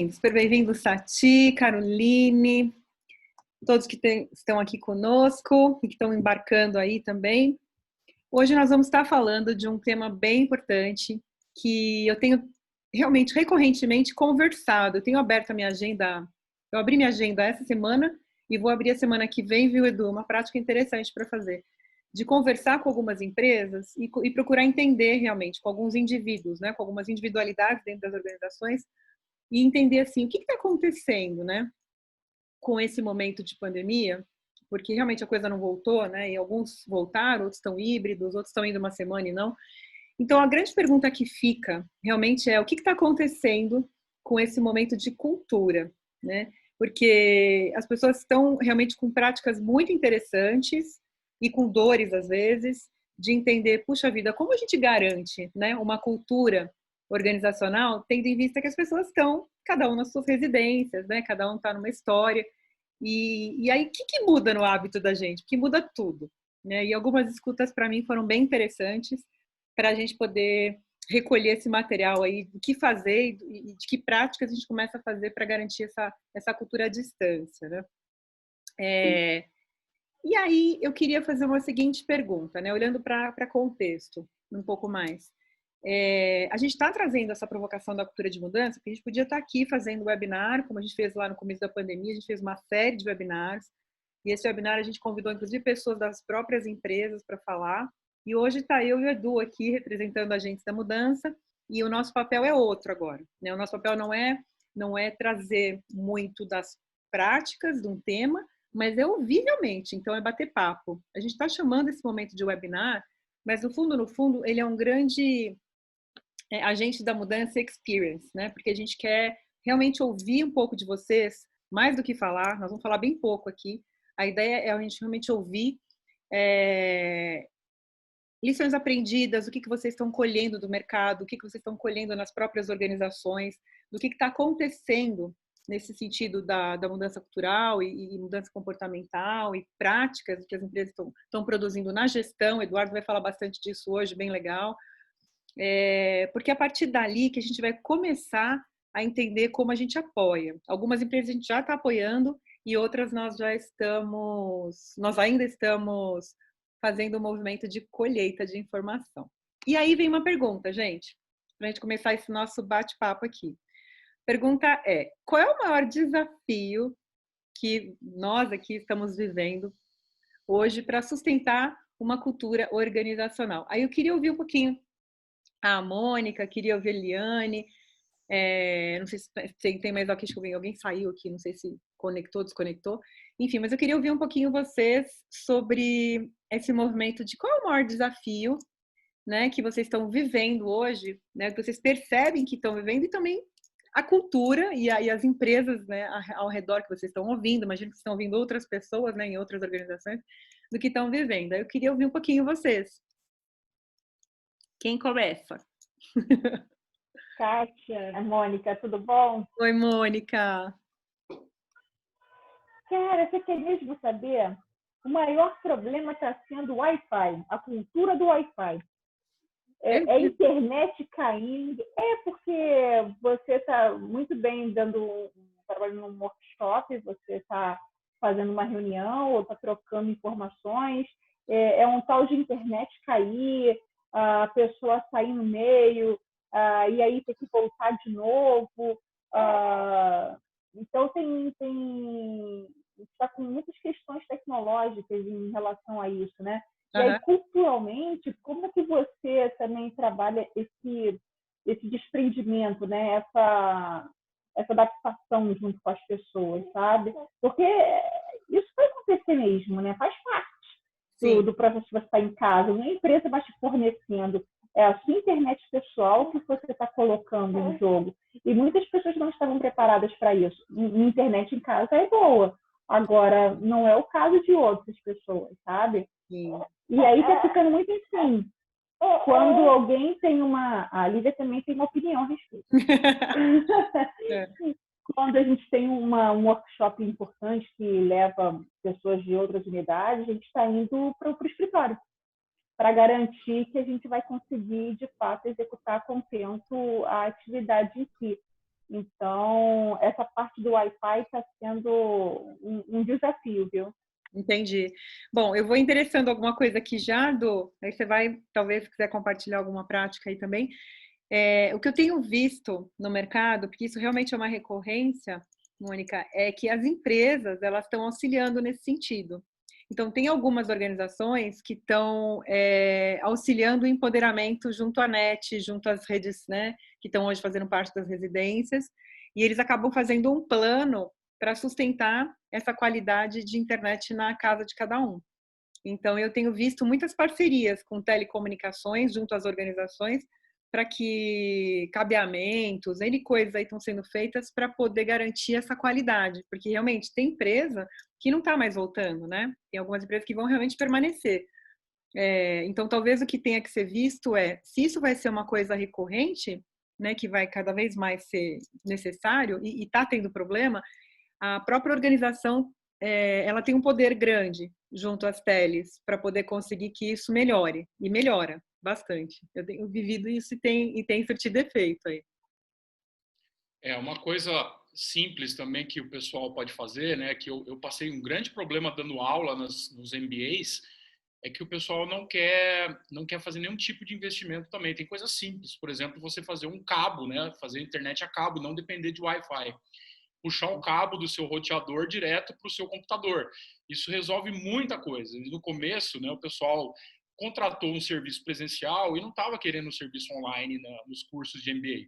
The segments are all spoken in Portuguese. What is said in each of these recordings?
Super bem-vindo, Sati, Caroline, todos que estão aqui conosco e que estão embarcando aí também. Hoje nós vamos estar falando de um tema bem importante que eu tenho realmente recorrentemente conversado. Eu tenho aberto a minha agenda, eu abri minha agenda essa semana e vou abrir a semana que vem, viu, Edu? Uma prática interessante para fazer, de conversar com algumas empresas e procurar entender realmente com alguns indivíduos, né, com algumas individualidades dentro das organizações, e entender assim, o que está acontecendo, né, com esse momento de pandemia, porque realmente a coisa não voltou, né, e alguns voltaram, outros estão híbridos, outros estão indo uma semana e não. Então, a grande pergunta que fica realmente é o que está acontecendo com esse momento de cultura, né, porque as pessoas estão realmente com práticas muito interessantes e com dores, às vezes, de entender, puxa vida, como a gente garante, né, uma cultura organizacional, tendo em vista que as pessoas estão, cada um nas suas residências, né? Cada um está numa história. E aí, o que muda no hábito da gente? Porque muda tudo, né? E algumas escutas, para mim, foram bem interessantes para a gente poder recolher esse material aí, do que fazer e de que práticas a gente começa a fazer para garantir essa cultura à distância, né? E aí, eu queria fazer uma seguinte pergunta, né? Olhando para contexto, um pouco mais. A gente está trazendo essa provocação da cultura de mudança, porque a gente podia estar aqui fazendo webinar, como a gente fez lá no começo da pandemia, a gente fez uma série de webinars, e esse webinar a gente convidou, inclusive, pessoas das próprias empresas para falar, e hoje está eu e o Edu aqui representando agentes da mudança, e o nosso papel é outro agora, né? O nosso papel não é trazer muito das práticas de um tema, mas é ouvir realmente, então é bater papo. A gente está chamando esse momento de webinar, mas no fundo, ele é um grande agente da mudança experience, né? Porque a gente quer realmente ouvir um pouco de vocês, mais do que falar. Nós vamos falar bem pouco aqui. A ideia é a gente realmente ouvir lições aprendidas, o que vocês estão colhendo do mercado, o que vocês estão colhendo nas próprias organizações, do que está acontecendo nesse sentido da mudança cultural e mudança comportamental e práticas que as empresas estão produzindo na gestão. O Eduardo vai falar bastante disso hoje, bem legal. Porque é a partir dali que a gente vai começar a entender como a gente apoia. Algumas empresas a gente já está apoiando e outras nós ainda estamos fazendo um movimento de colheita de informação. E aí vem uma pergunta, gente, para a gente começar esse nosso bate-papo aqui. Pergunta é: qual é o maior desafio que nós aqui estamos vivendo hoje para sustentar uma cultura organizacional? Aí eu queria ouvir um pouquinho a Mônica, queria ouvir a Eliane, não sei se tem mais aqui, acho que alguém saiu aqui, não sei se conectou, desconectou. Enfim, mas eu queria ouvir um pouquinho vocês sobre esse movimento de qual é o maior desafio, né, que vocês estão vivendo hoje, né, que vocês percebem que estão vivendo, e também a cultura e as empresas, né, ao redor que vocês estão ouvindo. Imagino que vocês estão ouvindo outras pessoas, né, em outras organizações, do que estão vivendo. Aí eu queria ouvir um pouquinho vocês. Quem começa? Kátia, Mônica, tudo bom? Oi, Mônica. Cara, você quer mesmo saber? O maior problema está sendo o Wi-Fi, a cultura do Wi-Fi. É a internet caindo. É porque você está muito bem trabalhando num workshop, você está fazendo uma reunião ou está trocando informações. É um tal de internet cair, a pessoa sair no meio, e aí ter que voltar de novo. Então, está com muitas questões tecnológicas em relação a isso, né? E aí, culturalmente, como que você também trabalha esse desprendimento, né? Essa adaptação junto com as pessoas, sabe? Porque isso vai acontecer mesmo, né? Faz parte do processo de você estar em casa. Uma empresa vai te fornecendo a sua internet pessoal que você está colocando em jogo. E muitas pessoas não estavam preparadas para isso. Uma internet em casa é boa. Agora, não é o caso de outras pessoas, sabe? Sim. E aí está ficando muito assim. Quando alguém tem a Lívia também tem uma opinião a respeito. Quando a gente tem um workshop importante que leva pessoas de outras unidades, a gente está indo para o escritório, para garantir que a gente vai conseguir, de fato, executar a contento a atividade em si. Então, essa parte do Wi-Fi está sendo um desafio, viu? Entendi. Bom, eu vou interessando alguma coisa aqui já, aí você vai, talvez, se quiser compartilhar alguma prática aí também. O que eu tenho visto no mercado, porque isso realmente é uma recorrência, Mônica, é que as empresas, elas estão auxiliando nesse sentido. Então, tem algumas organizações que estão auxiliando o empoderamento junto à NET, junto às redes, né, que estão hoje fazendo parte das residências, e eles acabam fazendo um plano para sustentar essa qualidade de internet na casa de cada um. Então, eu tenho visto muitas parcerias com telecomunicações junto às organizações para que cabeamentos, N coisas aí estão sendo feitas para poder garantir essa qualidade, porque realmente tem empresa que não está mais voltando, né? Tem algumas empresas que vão realmente permanecer. Então, talvez o que tenha que ser visto se isso vai ser uma coisa recorrente, né, que vai cada vez mais ser necessário e está tendo problema, a própria organização ela tem um poder grande junto às teles para poder conseguir que isso melhore, e melhora bastante. Eu tenho vivido isso e tem surtido efeito aí. Uma coisa simples também que o pessoal pode fazer, né, que eu passei um grande problema dando aula nos MBAs, é que o pessoal não quer fazer nenhum tipo de investimento também. Tem coisas simples, por exemplo, você fazer um cabo, né, fazer internet a cabo, não depender de Wi-Fi. Puxar o cabo do seu roteador direto para o seu computador. Isso resolve muita coisa. E no começo, né, o pessoal contratou um serviço presencial e não estava querendo um serviço online nos cursos de MBA.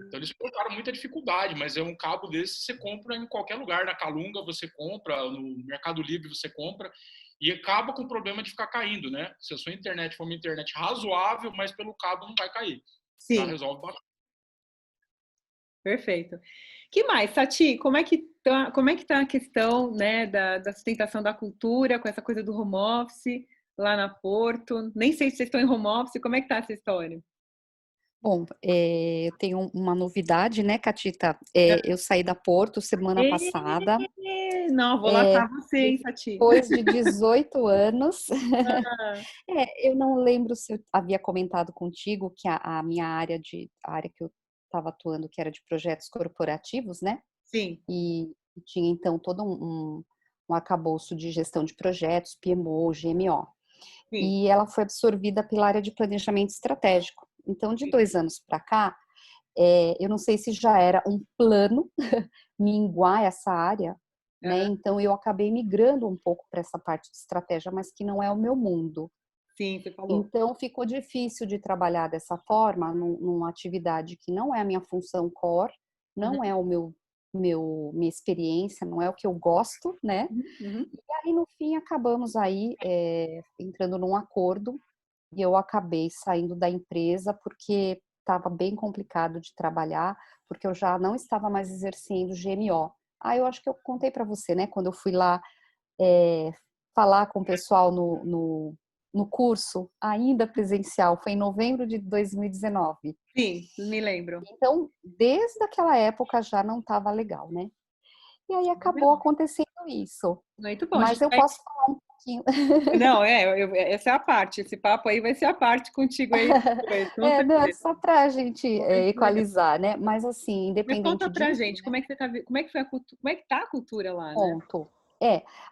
Então eles colocaram muita dificuldade, mas um cabo desse você compra em qualquer lugar. Na Calunga você compra, no Mercado Livre você compra, e acaba com o problema de ficar caindo, né? Se a sua internet for uma internet razoável, mas pelo cabo não vai cair. Sim. Já resolve bastante. Perfeito. Que mais, Sati? Como é que tá a questão, né, da sustentação da cultura com essa coisa do home office lá na Porto? Nem sei se vocês estão em home office, como é que tá essa história? Bom, eu tenho uma novidade, né, Catita? Eu saí da Porto semana passada. Não, vou laçar você, hein, Sati? Depois de 18 anos. Eu não lembro se eu havia comentado contigo que a minha área que eu estava atuando, que era de projetos corporativos, né? Sim. E tinha, então, todo um arcabouço de gestão de projetos, PMO, GMO. Sim. E ela foi absorvida pela área de planejamento estratégico. Então, de 2 anos para cá, eu não sei se já era um plano minguar essa área, né? Então, eu acabei migrando um pouco para essa parte de estratégia, mas que não é o meu mundo. Sim, você falou. Então, ficou difícil de trabalhar dessa forma, numa atividade que não é a minha função core, não é o minha experiência, não é o que eu gosto, né? E aí, no fim, acabamos aí entrando num acordo e eu acabei saindo da empresa porque estava bem complicado de trabalhar, porque eu já não estava mais exercendo GMO. Eu acho que eu contei para você, né? Quando eu fui lá falar com o pessoal no curso, ainda presencial, foi em novembro de 2019. Sim, me lembro. Então, desde aquela época já não estava legal, né? E aí acabou acontecendo isso. Muito bom. Mas eu posso falar um pouquinho. Não, essa é a parte. Esse papo aí vai ser a parte contigo aí. Não, é só para a gente equalizar, né? Mas assim, independente disso... Mas conta pra disso, gente, como é que foi a cultura, como é que tá a cultura lá, Ponto.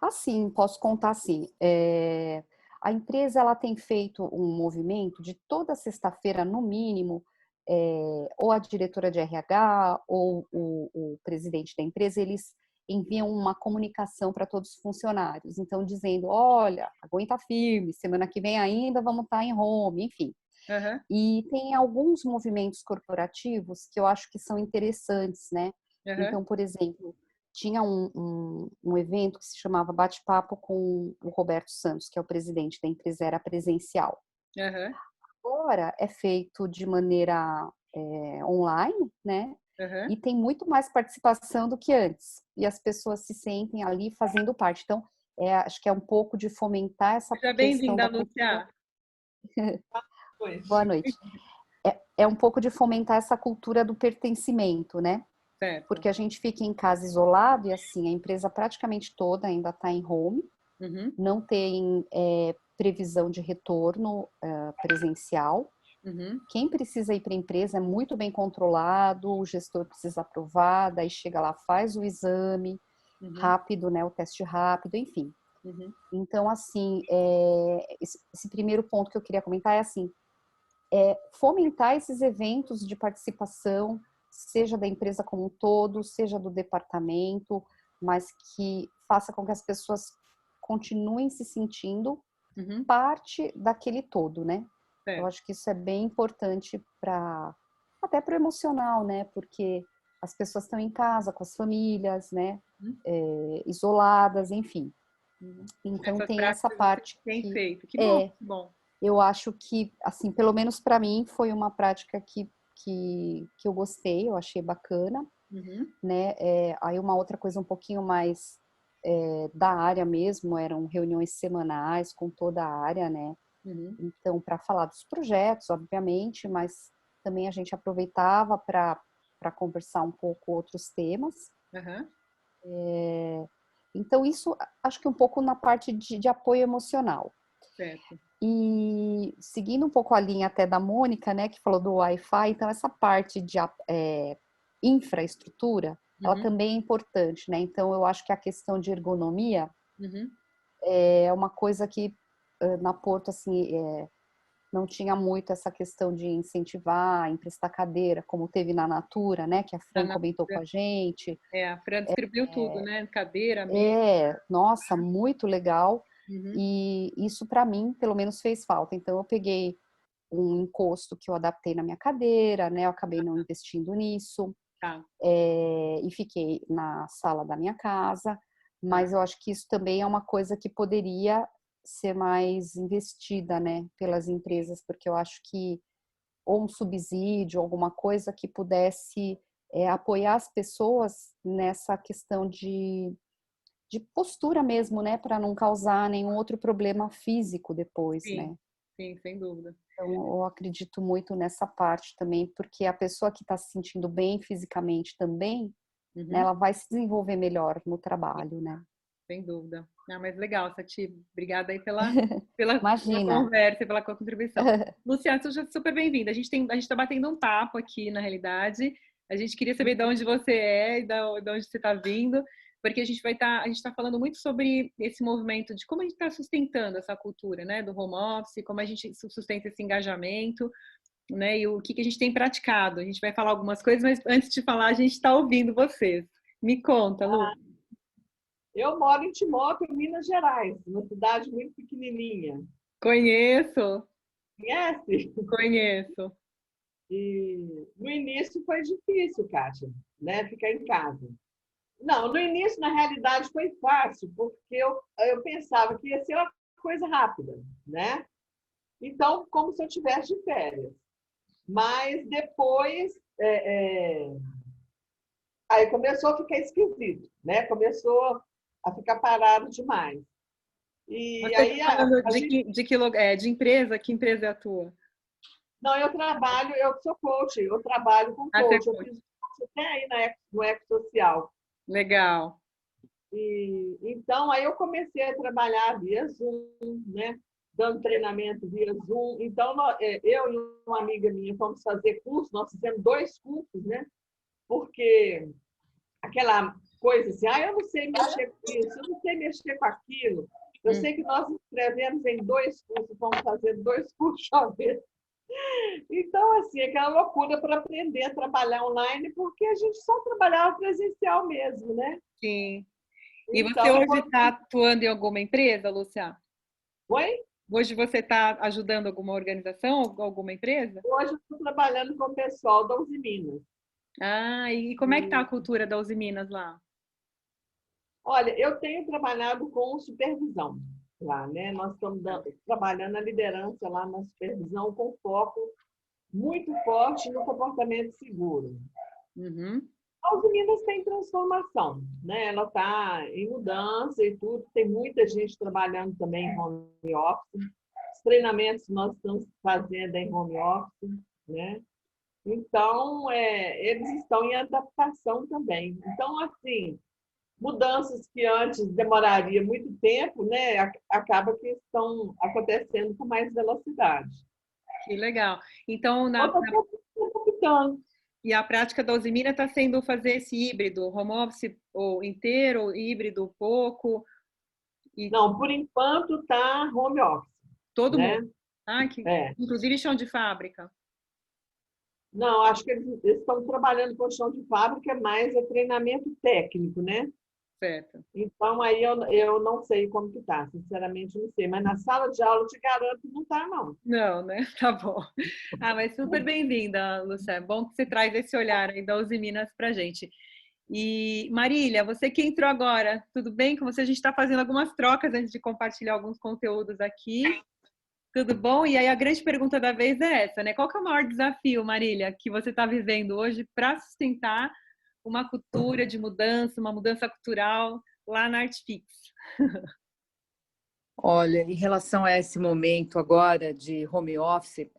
Assim, posso contar assim. A empresa ela tem feito um movimento de toda sexta-feira, no mínimo, ou a diretora de RH ou o presidente da empresa, eles enviam uma comunicação para todos os funcionários. Então, dizendo, olha, aguenta firme, semana que vem ainda vamos estar em home, enfim. E tem alguns movimentos corporativos que eu acho que são interessantes, né? Então, por exemplo, tinha um evento que se chamava Bate-Papo com o Roberto Santos, que é o presidente da empresa, era presencial. Agora é feito de maneira online, né? E tem muito mais participação do que antes. E as pessoas se sentem ali fazendo parte. Então, acho que é um pouco de fomentar essa Seja questão da cultura. Boa noite. É um pouco de fomentar essa cultura do pertencimento, né? Certo. Porque a gente fica em casa isolado e assim, a empresa praticamente toda ainda está em home, não tem previsão de retorno presencial. Quem precisa ir para a empresa é muito bem controlado, o gestor precisa aprovar, daí chega lá, faz o exame rápido, né, o teste rápido, enfim. Então, assim, esse primeiro ponto que eu queria comentar é assim, fomentar esses eventos de participação, seja da empresa como um todo, seja do departamento, mas que faça com que as pessoas continuem se sentindo parte daquele todo, né? Eu acho que isso é bem importante até para o emocional, né? Porque as pessoas estão em casa com as famílias, né? Isoladas, enfim. Então tem essa parte que que feito. Que bom, que bom. Eu acho que, assim, pelo menos para mim, foi uma prática que eu gostei, eu achei bacana, né? Aí uma outra coisa um pouquinho mais da área mesmo, eram reuniões semanais com toda a área, né? Então, para falar dos projetos, obviamente, mas também a gente aproveitava para conversar um pouco outros temas. Então, isso acho que um pouco na parte de apoio emocional. Certo. E seguindo um pouco a linha até da Mônica, né, que falou do Wi-Fi, então essa parte de infraestrutura, ela também é importante, né? Então, eu acho que a questão de ergonomia é uma coisa que na Porto, assim, não tinha muito essa questão de incentivar, emprestar cadeira, como teve na Natura, né, que a Fran comentou com a gente. A Fran descreveu tudo, né? Cadeira, mesa. Nossa, muito legal. E isso, para mim, pelo menos fez falta. Então, eu peguei um encosto que eu adaptei na minha cadeira, né? Eu acabei não investindo nisso. E fiquei na sala da minha casa. Mas eu acho que isso também é uma coisa que poderia ser mais investida, né? Pelas empresas, porque eu acho que ou um subsídio, alguma coisa que pudesse apoiar as pessoas nessa questão de postura mesmo, né, para não causar nenhum outro problema físico depois, né? Sim, sem dúvida. Então, eu acredito muito nessa parte também, porque a pessoa que está se sentindo bem fisicamente também, né, ela vai se desenvolver melhor no trabalho, né? Sem dúvida. Mas legal, Sati. Obrigada aí pela Imagina. conversa e pela contribuição. Luciana, seja super bem-vinda. A gente está batendo um papo aqui, na realidade. A gente queria saber de onde você é e de onde você está vindo, porque a gente está falando muito sobre esse movimento de como a gente está sustentando essa cultura, né, do home office, como a gente sustenta esse engajamento, né, e o que a gente tem praticado. A gente vai falar algumas coisas, mas antes de falar, a gente está ouvindo vocês. Me conta, Lu. Eu moro em Timóteo, Minas Gerais, uma cidade muito pequenininha. Conheço. Conhece? Conheço. E no início foi difícil, Kátia, né? Ficar em casa. Não, no início, na realidade, foi fácil, porque eu pensava que ia ser uma coisa rápida, né? Então, como se eu estivesse de férias. Mas depois, aí começou a ficar esquisito, né? Começou a ficar parado demais. E Você aí está falando de empresa? Que empresa é a tua? Não, eu sou coach, eu trabalho com coach. Eu fiz coach até aí no Eco-Social. Legal. Então, aí eu comecei a trabalhar via Zoom, né? Dando treinamento via Zoom. Então, eu e uma amiga minha fomos fazer curso, nós fizemos 2 cursos, né? Porque aquela coisa assim, eu não sei mexer com isso, eu não sei mexer com aquilo. Eu sei que nós escrevemos em 2 cursos, vamos fazer 2 cursos a vez. Então, assim, aquela loucura para aprender a trabalhar online, porque a gente só trabalhava presencial mesmo, né? Sim. E você hoje está atuando em alguma empresa, Luciana? Oi? Hoje você está ajudando alguma organização, alguma empresa? Hoje eu estou trabalhando com o pessoal da Uzi Minas. E como é que está a cultura da Uzi Minas lá? Olha, eu tenho trabalhado com supervisão lá, né? Nós estamos trabalhando a liderança lá na supervisão com foco muito forte no comportamento seguro. A Uzi Minas tem transformação, né? Ela está em mudança e tudo. Tem muita gente trabalhando também em home office. Os treinamentos que nós estamos fazendo em home office, né? Então, eles estão em adaptação também. Então, assim, mudanças que antes demoraria muito tempo, né? Acaba que estão acontecendo com mais velocidade. Que legal. Então, e a prática da Usimina está sendo fazer esse híbrido, home office ou inteiro, híbrido pouco? Não, por enquanto está home office. Todo né? mundo? Inclusive chão de fábrica? Não, acho que eles estão trabalhando com chão de fábrica, mas é treinamento técnico, né? Certo. Então, aí eu não sei como que está, sinceramente não sei. Mas na sala de aula, eu te garanto que não está, não. Não, né? Tá bom. Mas super bem-vinda, Lúcia. É bom que você traz esse olhar aí da Usiminas para gente. E, Marília, você que entrou agora, tudo bem com você? A gente está fazendo algumas trocas antes de compartilhar alguns conteúdos aqui. Tudo bom? E aí a grande pergunta da vez é essa, né? Qual que é o maior desafio, Marília, que você está vivendo hoje para sustentar uma cultura de mudança, uma mudança cultural lá na Artfix? Olha, em relação a esse momento agora de home office,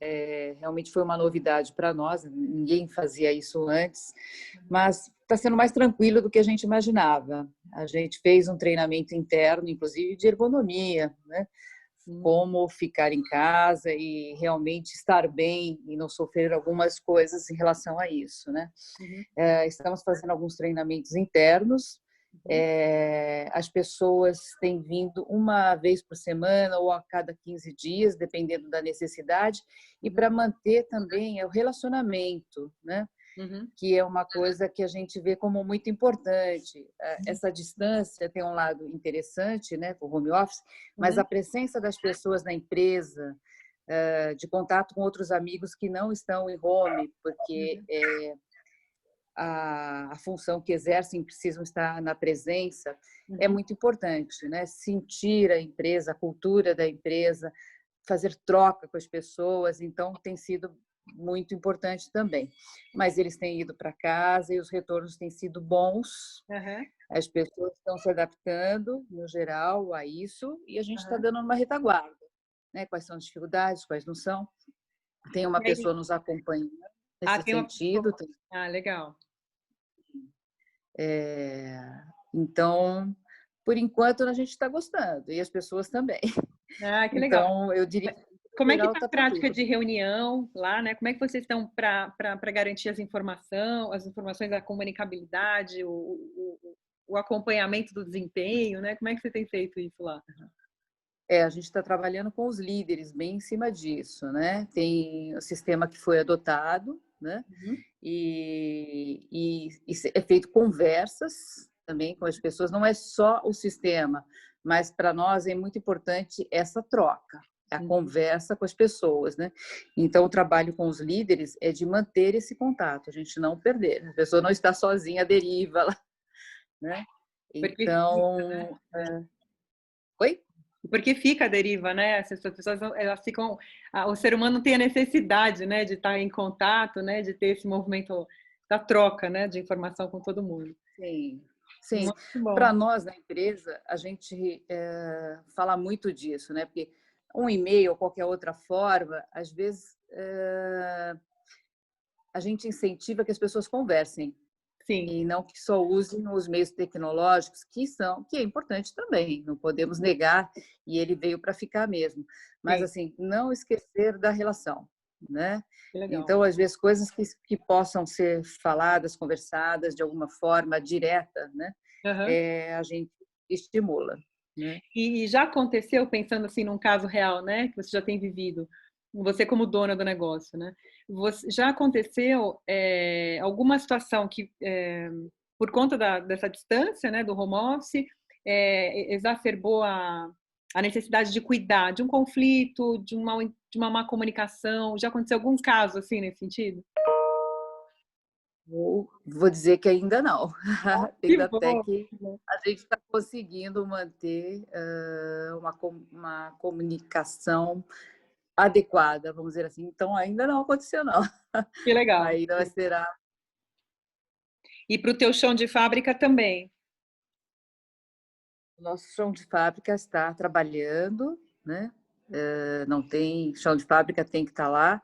realmente foi uma novidade para nós, ninguém fazia isso antes, mas está sendo mais tranquilo do que a gente imaginava. A gente fez um treinamento interno, inclusive de ergonomia, né? Como ficar em casa e realmente estar bem e não sofrer algumas coisas em relação a isso, né? Estamos fazendo alguns treinamentos internos. As pessoas têm vindo uma vez por semana ou a cada 15 dias, dependendo da necessidade, e para manter também o relacionamento, né? Que é uma coisa que a gente vê como muito importante. Essa distância tem um lado interessante, né, com o home office, mas a presença das pessoas na empresa, de contato com outros amigos que não estão em home, porque a função que exercem precisam estar na presença, é muito importante, né? Sentir a empresa, a cultura da empresa, fazer troca com as pessoas, então tem sido muito importante também. Mas eles têm ido para casa e os retornos têm sido bons. As pessoas estão se adaptando, no geral, a isso, e a gente está dando uma retaguarda, né? Quais são as dificuldades, quais não são. Tem uma pessoa nos acompanhando nesse sentido. Legal. Então, por enquanto, a gente está gostando, e as pessoas também. Que legal. Então, eu diria... Como é que está a prática de reunião lá, né? Como é que vocês estão para garantir as informações, a comunicabilidade, o acompanhamento do desempenho, né? Como é que você tem feito isso lá? A gente está trabalhando com os líderes bem em cima disso, né? Tem o sistema que foi adotado, né? E é feito conversas também com as pessoas. Não é só o sistema, mas para nós é muito importante essa troca. A conversa com as pessoas, né? Então, o trabalho com os líderes é de manter esse contato, a gente não perder. A pessoa não está sozinha à deriva lá, né? Então... Oi? Porque fica a deriva, né? As pessoas, elas ficam... O ser humano tem a necessidade, né, de estar em contato, né, de ter esse movimento da troca, né, de informação com todo mundo. Sim. Para nós, na empresa, a gente fala muito disso, né? Porque um e-mail ou qualquer outra forma, às vezes a gente incentiva que as pessoas conversem. E não que só usem os meios tecnológicos, que é importante também, não podemos negar, e ele veio para ficar mesmo. Mas, assim, não esquecer da relação, né? Então, às vezes, coisas que possam ser faladas, conversadas de alguma forma direta, né? A gente estimula. Né? E já aconteceu, pensando assim num caso real, né, que você já tem vivido, você como dona do negócio, né? Já aconteceu alguma situação que, por conta dessa distância, né, do home office, exacerbou a necessidade de cuidar de um conflito, de uma má comunicação? Já aconteceu algum caso assim nesse sentido? Vou dizer que ainda não. Ainda até que a gente está conseguindo manter uma comunicação adequada, vamos dizer assim. Então, ainda não aconteceu, não. Que legal. Ainda será. E para o teu chão de fábrica também? O nosso chão de fábrica está trabalhando, né? Não tem chão de fábrica, tem que estar lá.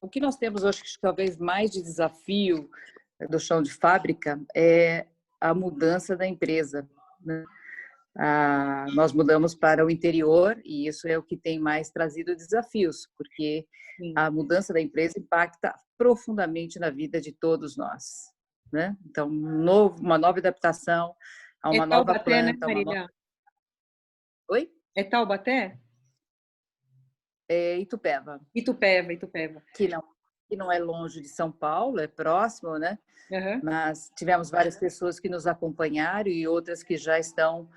O que nós temos hoje, talvez mais de desafio do chão de fábrica, é a mudança da empresa, né? Nós mudamos para o interior e isso é o que tem mais trazido desafios, porque Sim. a mudança da empresa impacta profundamente na vida de todos nós, né? Então, uma nova adaptação a uma nova Taubaté, né, planta, Marília? Oi? É Taubaté? É Itupeva. Itupeva. Que não é longe de São Paulo, é próximo, né? Uhum. Mas tivemos várias pessoas que nos acompanharam e outras que já estão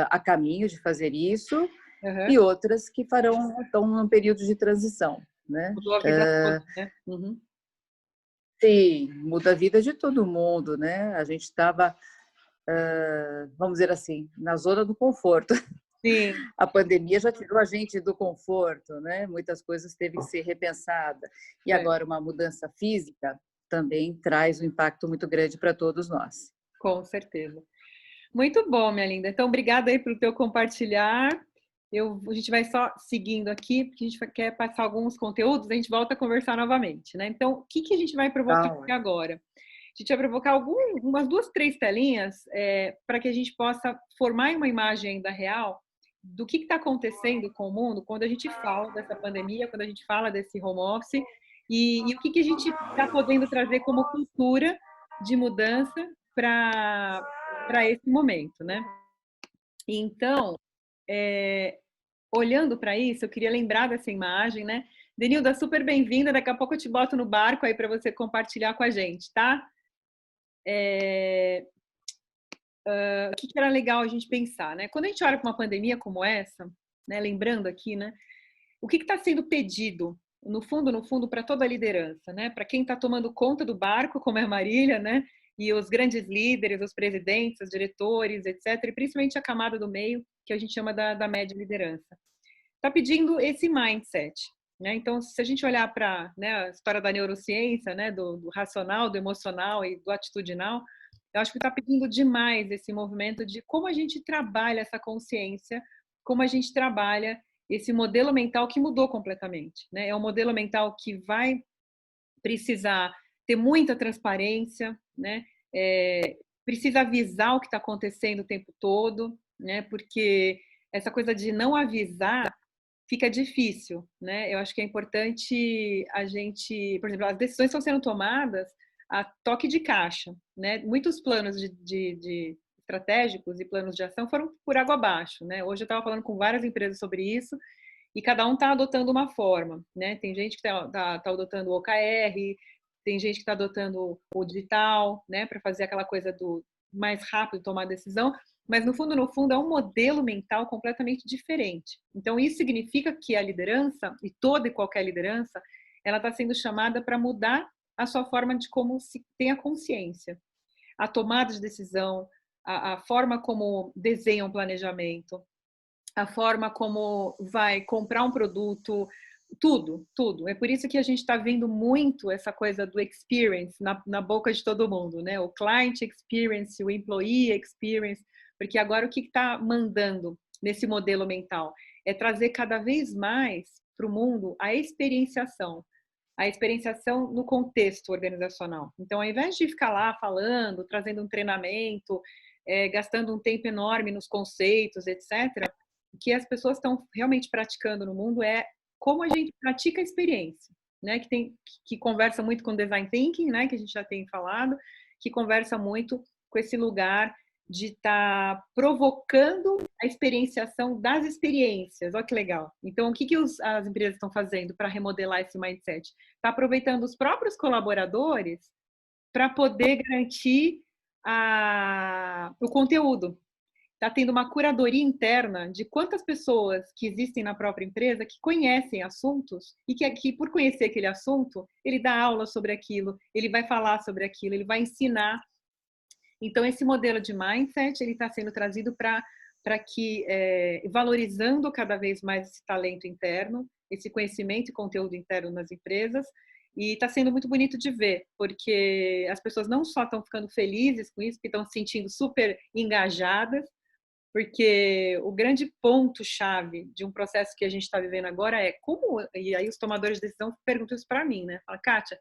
a caminho de fazer isso e outras que estão num período de transição, né? Mudou a vida toda, né? Uhum. Sim, muda a vida de todo mundo, né? A gente estava, vamos dizer assim, na zona do conforto. Sim. A pandemia já tirou a gente do conforto, né? Muitas coisas teve que ser repensada. E agora uma mudança física também traz um impacto muito grande para todos nós. Com certeza. Muito bom, minha linda. Então, obrigada aí pelo teu compartilhar. A gente vai só seguindo aqui, porque a gente quer passar alguns conteúdos, a gente volta a conversar novamente, né? Então, o que a gente vai provocar aqui agora? A gente vai provocar umas 2, 3 telinhas para que a gente possa formar uma imagem ainda real do que está acontecendo com o mundo quando a gente fala dessa pandemia, quando a gente fala desse home office e o que a gente está podendo trazer como cultura de mudança para esse momento, né? Então, olhando para isso, eu queria lembrar dessa imagem, né? Denilda, super bem-vinda. Daqui a pouco eu te boto no barco aí para você compartilhar com a gente, tá? O que era legal a gente pensar, né? Quando a gente olha para uma pandemia como essa, né? Lembrando aqui, né? O que está sendo pedido, no fundo, para toda a liderança, né? Para quem está tomando conta do barco, como é a Marília, né? E os grandes líderes, os presidentes, os diretores, etc. E principalmente a camada do meio, que a gente chama da média liderança. Está pedindo esse mindset, né? Então, se a gente olhar para, né, a história da neurociência, né? Do racional, do emocional e do atitudinal, eu acho que está pedindo demais esse movimento de como a gente trabalha essa consciência, como a gente trabalha esse modelo mental que mudou completamente, né? É um modelo mental que vai precisar ter muita transparência, né? Precisa avisar o que está acontecendo o tempo todo, né? Porque essa coisa de não avisar fica difícil, né? Eu acho que é importante a gente, por exemplo, as decisões estão sendo tomadas a toque de caixa, né? Muitos planos de estratégicos e planos de ação foram por água abaixo, né? Hoje eu estava falando com várias empresas sobre isso e cada um está adotando uma forma, né? Tem gente que tá adotando o OKR, tem gente que está adotando o digital, né? Para fazer aquela coisa do mais rápido tomar decisão, mas no fundo é um modelo mental completamente diferente. Então isso significa que a liderança, e toda e qualquer liderança, ela está sendo chamada para mudar a sua forma de como se tem a consciência, a tomada de decisão, a forma como desenha um planejamento, a forma como vai comprar um produto, tudo. É por isso que a gente está vendo muito essa coisa do experience na boca de todo mundo, né? O client experience, o employee experience, porque agora o que está mandando nesse modelo mental é trazer cada vez mais para o mundo a experienciação no contexto organizacional. Então, ao invés de ficar lá falando, trazendo um treinamento, gastando um tempo enorme nos conceitos, etc., o que as pessoas estão realmente praticando no mundo é como a gente pratica a experiência, né? Que conversa muito com design thinking, né? Que a gente já tem falado, que conversa muito com esse lugar de estar provocando a experienciação das experiências. Olha que legal. Então, o que as empresas estão fazendo para remodelar esse mindset? Está aproveitando os próprios colaboradores para poder garantir o conteúdo. Está tendo uma curadoria interna de quantas pessoas que existem na própria empresa que conhecem assuntos e que por conhecer aquele assunto, ele dá aula sobre aquilo, ele vai falar sobre aquilo, ele vai ensinar. Então, esse modelo de mindset ele está sendo trazido para que, valorizando cada vez mais esse talento interno, esse conhecimento e conteúdo interno nas empresas, e está sendo muito bonito de ver, porque as pessoas não só estão ficando felizes com isso, que estão se sentindo super engajadas, porque o grande ponto-chave de um processo que a gente está vivendo agora é como, e aí os tomadores de decisão perguntam isso para mim, né? Fala, Kátia,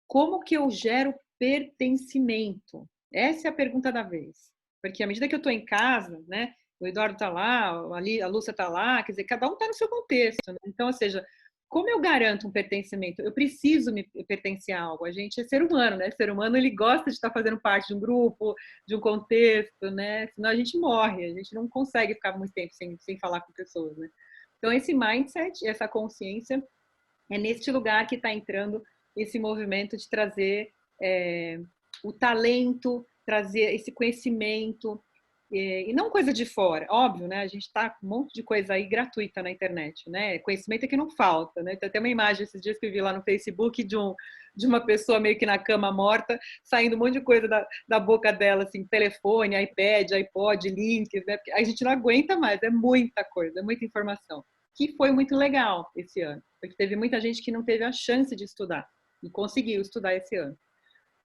como que eu gero pertencimento? Essa é a pergunta da vez. Porque à medida que eu estou em casa, né, o Eduardo está lá, a Lúcia está lá, quer dizer, cada um está no seu contexto, né? Então, ou seja, como eu garanto um pertencimento? Eu preciso me pertencer a algo. A gente é ser humano, né? Ser humano, ele gosta de estar fazendo parte de um grupo, de um contexto, né? Senão a gente morre, a gente não consegue ficar muito tempo sem falar com pessoas, né? Então, esse mindset, essa consciência, é neste lugar que está entrando esse movimento de trazer o talento, trazer esse conhecimento, e não coisa de fora, óbvio, né? A gente está com um monte de coisa aí gratuita na internet, né? Conhecimento é que não falta, né? Tem até uma imagem esses dias que eu vi lá no Facebook de uma pessoa meio que na cama morta, saindo um monte de coisa da boca dela, assim, telefone, iPad, iPod, links, né? Porque a gente não aguenta mais, é muita coisa, é muita informação. Que foi muito legal esse ano, porque teve muita gente que não teve a chance de estudar e conseguiu estudar esse ano.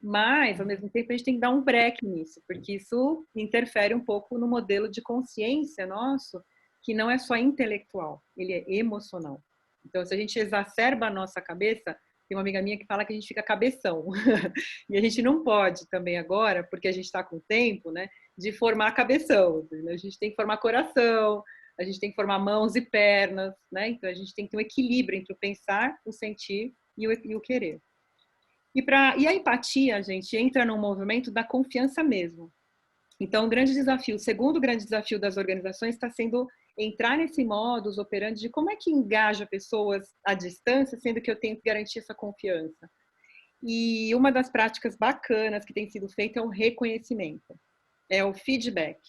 Mas, ao mesmo tempo, a gente tem que dar um break nisso, porque isso interfere um pouco no modelo de consciência nosso, que não é só intelectual, ele é emocional. Então, se a gente exacerba a nossa cabeça, tem uma amiga minha que fala que a gente fica cabeção. E a gente não pode também agora, porque a gente está com tempo, né, de formar cabeção. A gente tem que formar coração, a gente tem que formar mãos e pernas, né? Então, a gente tem que ter um equilíbrio entre o pensar, o sentir e o querer. E a empatia, gente, entra num movimento da confiança mesmo. Então, o segundo grande desafio das organizações está sendo entrar nesse modus operandi de como é que engaja pessoas à distância, sendo que eu tenho que garantir essa confiança. E uma das práticas bacanas que tem sido feita é o reconhecimento, é o feedback.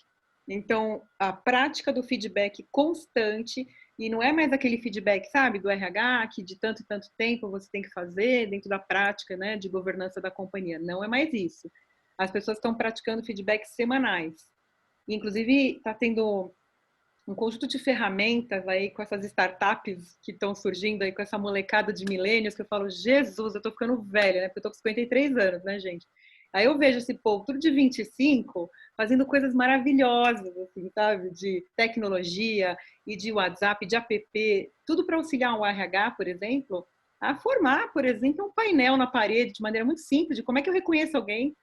Então, a prática do feedback constante, e não é mais aquele feedback, sabe, do RH, que de tanto e tanto tempo você tem que fazer dentro da prática, né, de governança da companhia. Não é mais isso. As pessoas estão praticando feedbacks semanais. Inclusive, está tendo um conjunto de ferramentas aí com essas startups que estão surgindo aí com essa molecada de milênios que eu falo, Jesus, eu tô ficando velha, né? Porque eu tô com 53 anos, né, gente? Aí eu vejo esse povo, tudo de 25, fazendo coisas maravilhosas, assim, sabe? De tecnologia e de WhatsApp, de app, tudo para auxiliar o RH, por exemplo, a formar, por exemplo, um painel na parede de maneira muito simples, de como é que eu reconheço alguém.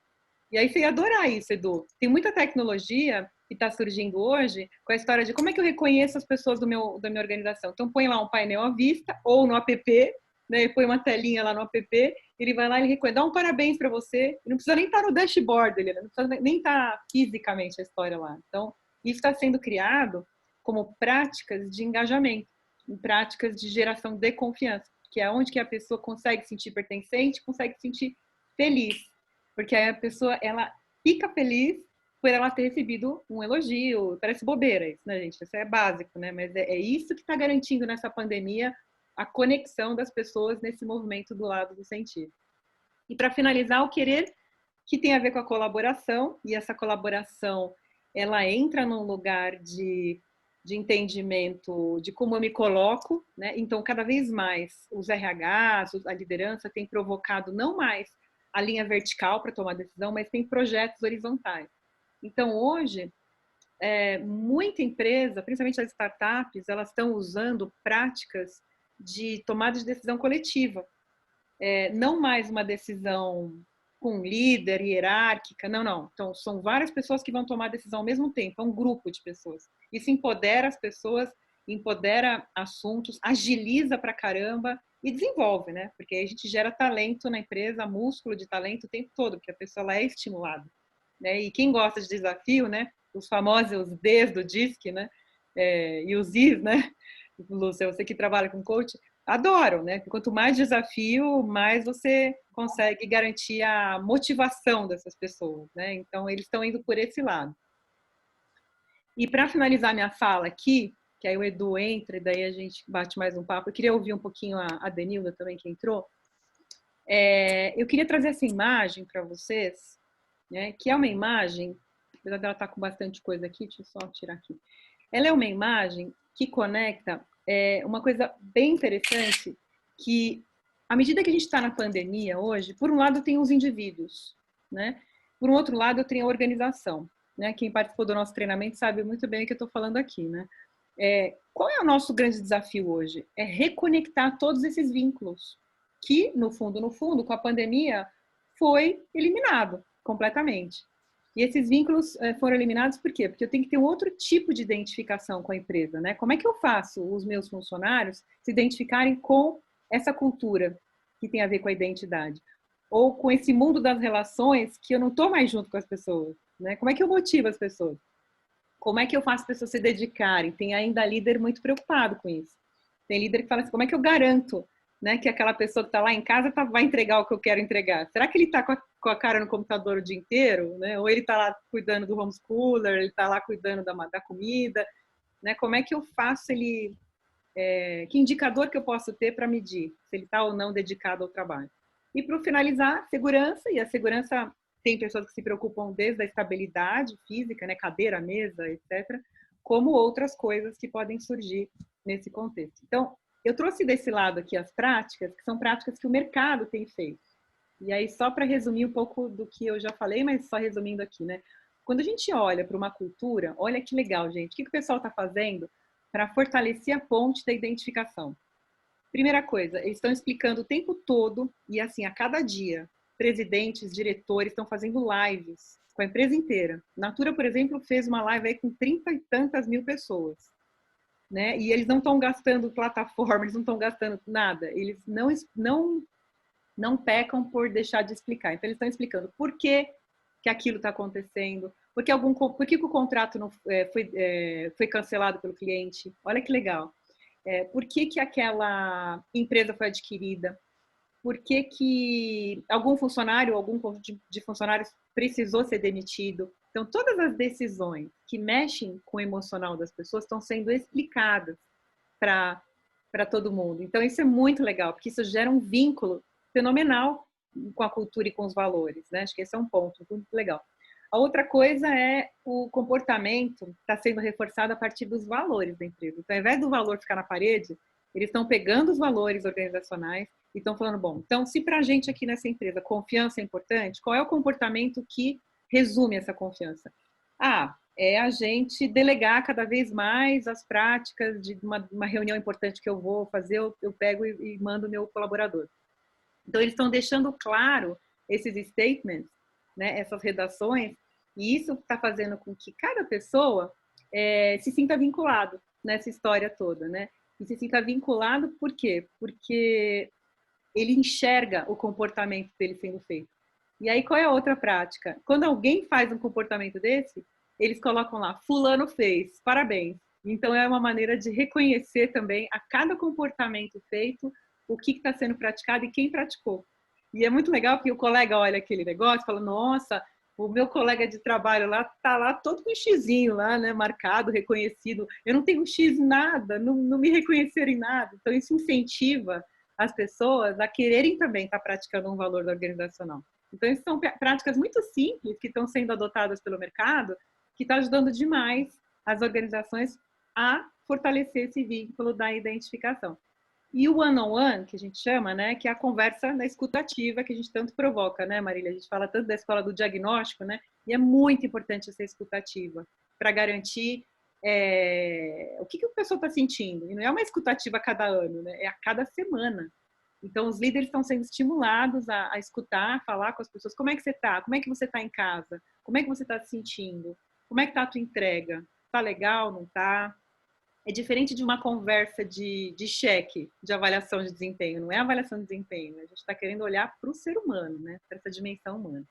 E aí você ia adorar isso, Edu. Tem muita tecnologia que está surgindo hoje com a história de como é que eu reconheço as pessoas da minha organização. Então, põe lá um painel à vista ou no app, né? Põe uma telinha lá no app, ele vai lá e reconhece, dá um parabéns para você. Não precisa nem estar no dashboard dele, não precisa nem estar fisicamente a história lá. Então, isso está sendo criado como práticas de engajamento, em práticas de geração de confiança, que é onde que a pessoa consegue se sentir pertencente, consegue se sentir feliz. Porque aí a pessoa, ela fica feliz por ela ter recebido um elogio. Parece bobeira isso, né, gente? Isso é básico, né? Mas é isso que está garantindo nessa pandemia a conexão das pessoas nesse movimento do lado do sentir. E para finalizar, o querer, que tem a ver com a colaboração, e essa colaboração, ela entra num lugar de entendimento de como eu me coloco, né? Então, cada vez mais, os RHs, a liderança tem provocado não mais a linha vertical para tomar decisão, mas tem projetos horizontais. Então, hoje, muita empresa, principalmente as startups, elas estão usando práticas de tomada de decisão coletiva. Não mais uma decisão com um líder, hierárquica, não. Então, são várias pessoas que vão tomar a decisão ao mesmo tempo, é um grupo de pessoas. Isso empodera as pessoas, empodera assuntos, agiliza pra caramba e desenvolve, né? Porque aí a gente gera talento na empresa, músculo de talento o tempo todo, porque a pessoa ela é estimulada, né? E quem gosta de desafio, né? Os famosos Ds do DISC, né? E os Is, né? Lúcia, você que trabalha com coach, adoram, né? Quanto mais desafio, mais você consegue garantir a motivação dessas pessoas, né? Então, eles estão indo por esse lado. E para finalizar minha fala aqui, que aí o Edu entra e daí a gente bate mais um papo, eu queria ouvir um pouquinho a Denilda também, que entrou. Eu queria trazer essa imagem para vocês, né? Que é uma imagem, apesar dela estar com bastante coisa aqui, deixa eu só tirar aqui. Ela é uma imagem que conecta uma coisa bem interessante, que à medida que a gente está na pandemia hoje, por um lado tem os indivíduos, né? Por um outro lado eu tenho a organização, né? Quem participou do nosso treinamento sabe muito bem o que eu estou falando aqui, né? Qual é o nosso grande desafio hoje? É reconectar todos esses vínculos que, no fundo, com a pandemia, foi eliminado completamente. E esses vínculos foram eliminados por quê? Porque eu tenho que ter um outro tipo de identificação com a empresa, né? Como é que eu faço os meus funcionários se identificarem com essa cultura que tem a ver com a identidade? Ou com esse mundo das relações que eu não estou mais junto com as pessoas, né? Como é que eu motivo as pessoas? Como é que eu faço as pessoas se dedicarem? Tem ainda líder muito preocupado com isso. Tem líder que fala assim, como é que eu garanto, né, que aquela pessoa que está lá em casa vai entregar o que eu quero entregar? Será que ele está com a cara no computador o dia inteiro? Né? Ou ele está lá cuidando do homeschooler, ele está lá cuidando da comida? Né? Como é que eu faço ele... que indicador que eu posso ter para medir se ele está ou não dedicado ao trabalho? E para finalizar, segurança. E a segurança tem pessoas que se preocupam desde a estabilidade física, né, cadeira, mesa, etc., como outras coisas que podem surgir nesse contexto. Então, eu trouxe desse lado aqui as práticas, que são práticas que o mercado tem feito. E aí, só para resumir um pouco do que eu já falei, mas só resumindo aqui, né? Quando a gente olha para uma cultura, olha que legal, gente. O que o pessoal está fazendo para fortalecer a ponte da identificação? Primeira coisa, eles estão explicando o tempo todo, e assim, a cada dia, presidentes, diretores estão fazendo lives com a empresa inteira. Natura, por exemplo, fez uma live aí com 30 e tantas mil pessoas. Né? E eles não estão gastando plataforma, eles não estão gastando nada. Eles não pecam por deixar de explicar. Então, eles estão explicando por que aquilo está acontecendo, por que o contrato não foi cancelado pelo cliente. Olha que legal. Por que aquela empresa foi adquirida? Por que algum funcionário, algum conjunto de funcionários precisou ser demitido? Então, todas as decisões que mexem com o emocional das pessoas estão sendo explicadas para todo mundo. Então, isso é muito legal, porque isso gera um vínculo fenomenal com a cultura e com os valores, né? Acho que esse é um ponto muito legal. A outra coisa é o comportamento está sendo reforçado a partir dos valores da empresa. Então, ao invés do valor ficar na parede, eles estão pegando os valores organizacionais e estão falando, bom, então, se para a gente aqui nessa empresa confiança é importante, qual é o comportamento que resume essa confiança? É a gente delegar cada vez mais as práticas de uma reunião importante que eu vou fazer, eu pego e mando o meu colaborador. Então, eles estão deixando claro esses statements, né, essas redações, e isso está fazendo com que cada pessoa se sinta vinculado nessa história toda, né? E se sinta vinculado por quê? Porque ele enxerga o comportamento dele sendo feito. E aí, qual é a outra prática? Quando alguém faz um comportamento desse, eles colocam lá, fulano fez, parabéns. Então, é uma maneira de reconhecer também a cada comportamento feito, o que está sendo praticado e quem praticou. E é muito legal porque o colega olha aquele negócio e fala, nossa, o meu colega de trabalho lá tá lá todo com um xizinho lá, né, marcado, reconhecido. Eu não tenho um X em nada, não me reconheceram em nada. Então, isso incentiva as pessoas a quererem também estar praticando um valor organizacional. Então, isso são práticas muito simples que estão sendo adotadas pelo mercado, que está ajudando demais as organizações a fortalecer esse vínculo da identificação. E o one-on-one, que a gente chama, né, que é a conversa na escutativa que a gente tanto provoca, né, Marília? A gente fala tanto da escola do diagnóstico, né? E é muito importante essa escutativa para garantir o que a pessoa está sentindo. E não é uma escutativa a cada ano, né? É a cada semana. Então, os líderes estão sendo estimulados a escutar, a falar com as pessoas. Como é que você está? Como é que você está em casa? Como é que você está se sentindo? Como é que está a tua entrega? Está legal? Não está? É diferente de uma conversa de cheque, de avaliação de desempenho. Não é avaliação de desempenho. A gente está querendo olhar para o ser humano, né? Para essa dimensão humana.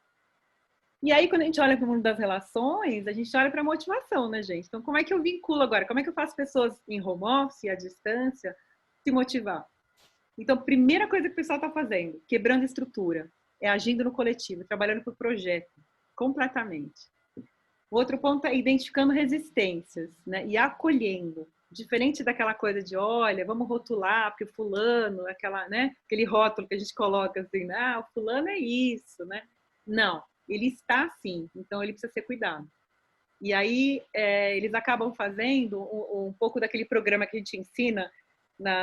E aí, quando a gente olha para o mundo das relações, a gente olha para a motivação, né, gente? Então, como é que eu vinculo agora? Como é que eu faço pessoas em home office, à distância, se motivar? Então, a primeira coisa que o pessoal está fazendo, quebrando estrutura, é agindo no coletivo, trabalhando por projeto, completamente. O outro ponto é identificando resistências, né? E acolhendo. Diferente daquela coisa de, olha, vamos rotular, porque o fulano, aquele rótulo que a gente coloca assim, o fulano é isso, né? Não, ele está assim, então ele precisa ser cuidado. E aí, eles acabam fazendo um pouco daquele programa que a gente ensina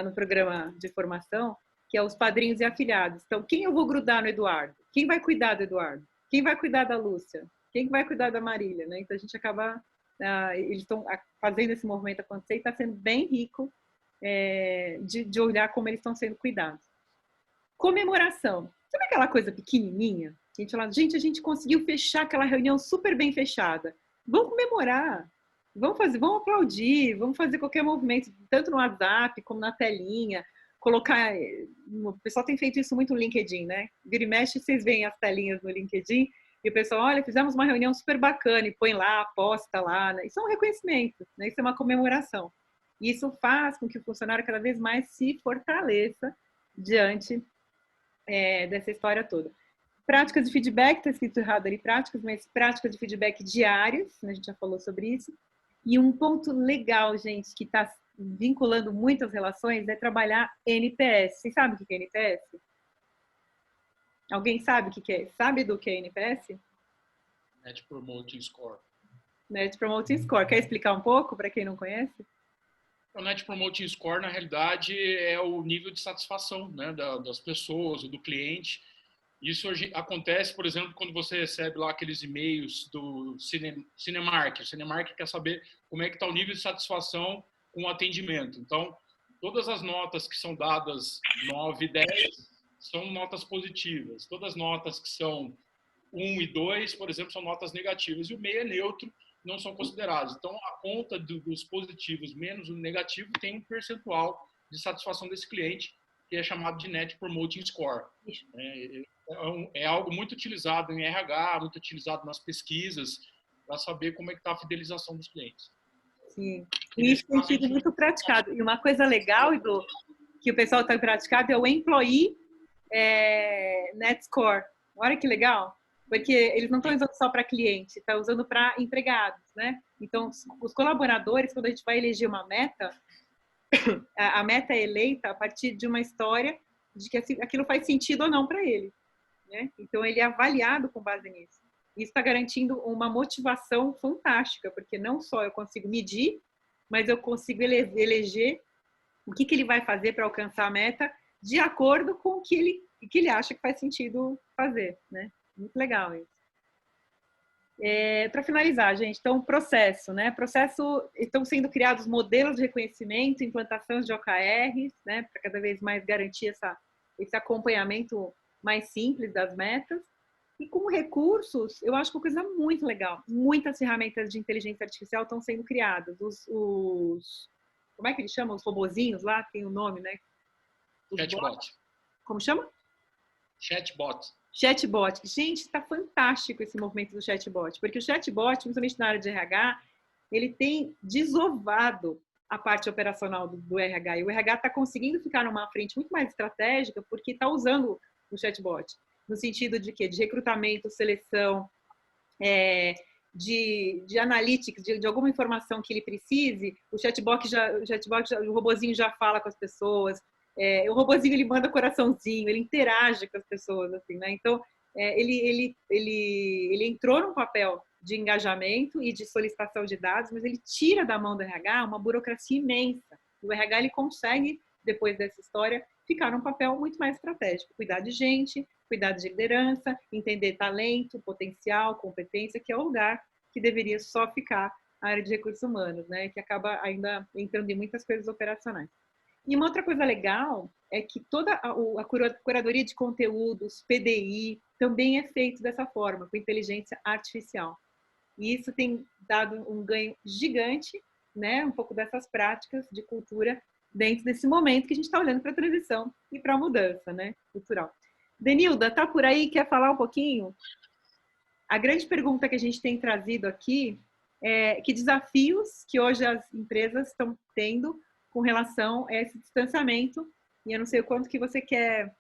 no programa de formação, que é os padrinhos e afilhados. Então, quem eu vou grudar no Eduardo? Quem vai cuidar do Eduardo? Quem vai cuidar da Lúcia? Quem vai cuidar da Marília? Né? Então, a gente acaba... eles estão fazendo esse movimento acontecer e está sendo bem rico de olhar como eles estão sendo cuidados. Comemoração. Sabe aquela coisa pequenininha? A gente fala, gente, a gente conseguiu fechar aquela reunião super bem fechada. Vamos comemorar. Vamos fazer, vamos aplaudir, vamos fazer qualquer movimento, tanto no WhatsApp como na telinha. Colocar. O pessoal tem feito isso muito no LinkedIn, né? Vira e mexe, vocês veem as telinhas no LinkedIn e o pessoal, olha, fizemos uma reunião super bacana e põe lá, posta lá. Né? Isso é um reconhecimento, né? Isso é uma comemoração. E isso faz com que o funcionário cada vez mais se fortaleça diante dessa história toda. Práticas de feedback, está escrito errado ali, práticas, mas práticas de feedback diárias, né? A gente já falou sobre isso. E um ponto legal, gente, que está vinculando muitas relações é trabalhar NPS. Vocês sabem o que é NPS? Alguém sabe o que é? Sabe do que é NPS? Net Promoting Score. Net Promoting Score. Quer explicar um pouco para quem não conhece? O Net Promoting Score, na realidade, é o nível de satisfação, né, das pessoas ou do cliente. Isso hoje acontece, por exemplo, quando você recebe lá aqueles e-mails do Cinemark. O Cinemark quer saber como é que está o nível de satisfação com o atendimento. Então, todas as notas que são dadas 9 e 10 são notas positivas. Todas as notas que são 1 e 2, por exemplo, são notas negativas. E o meio é neutro, não são considerados. Então, a conta dos positivos menos o negativo tem um percentual de satisfação desse cliente, que é chamado de Net Promoting Score. É algo muito utilizado em RH, muito utilizado nas pesquisas, para saber como é que está a fidelização dos clientes. Sim, e isso tem sido muito praticado. E uma coisa legal que o pessoal está praticando é o Employee Net Score. Olha que legal, porque eles não estão usando só para cliente, estão usando para empregados, né? Então, os colaboradores, quando a gente vai eleger uma meta, a meta é eleita a partir de uma história de que aquilo faz sentido ou não para ele, né? Então, ele é avaliado com base nisso. Isso está garantindo uma motivação fantástica, porque não só eu consigo medir, mas eu consigo eleger o que ele vai fazer para alcançar a meta de acordo com o que ele acha que faz sentido fazer, né? Muito legal isso. Para finalizar, gente, então, processo, né? Estão sendo criados modelos de reconhecimento, implantações de OKRs, né? Para cada vez mais garantir esse acompanhamento mais simples das metas. E com recursos, eu acho que é uma coisa muito legal. Muitas ferramentas de inteligência artificial estão sendo criadas. Como é que eles chamam? Os robozinhos lá, tem o nome, né? Chatbot. Como chama? Chatbot. Chatbot. Gente, está fantástico esse movimento do chatbot, porque o chatbot, principalmente na área de RH, ele tem desovado a parte operacional do RH. E o RH está conseguindo ficar numa frente muito mais estratégica porque está usando o chatbot. No sentido de quê? De recrutamento, seleção, de analytics, de alguma informação que ele precise, o robozinho já fala com as pessoas, o robozinho ele manda coraçãozinho, ele interage com as pessoas, assim, né? Então, ele entrou num papel de engajamento e de solicitação de dados, mas ele tira da mão do RH uma burocracia imensa. O RH ele consegue, depois dessa história, ficar num papel muito mais estratégico, cuidar de gente, cuidar de liderança, entender talento, potencial, competência, que é o lugar que deveria só ficar a área de recursos humanos, né? Que acaba ainda entrando em muitas coisas operacionais. E uma outra coisa legal é que toda a curadoria de conteúdos, PDI, também é feito dessa forma, com inteligência artificial. E isso tem dado um ganho gigante, né? Um pouco dessas práticas de cultura dentro desse momento que a gente está olhando para a transição e para a mudança, né? Cultural. Denilda, tá por aí? Quer falar um pouquinho? A grande pergunta que a gente tem trazido aqui é que desafios que hoje as empresas estão tendo com relação a esse distanciamento, e eu não sei o quanto que você quer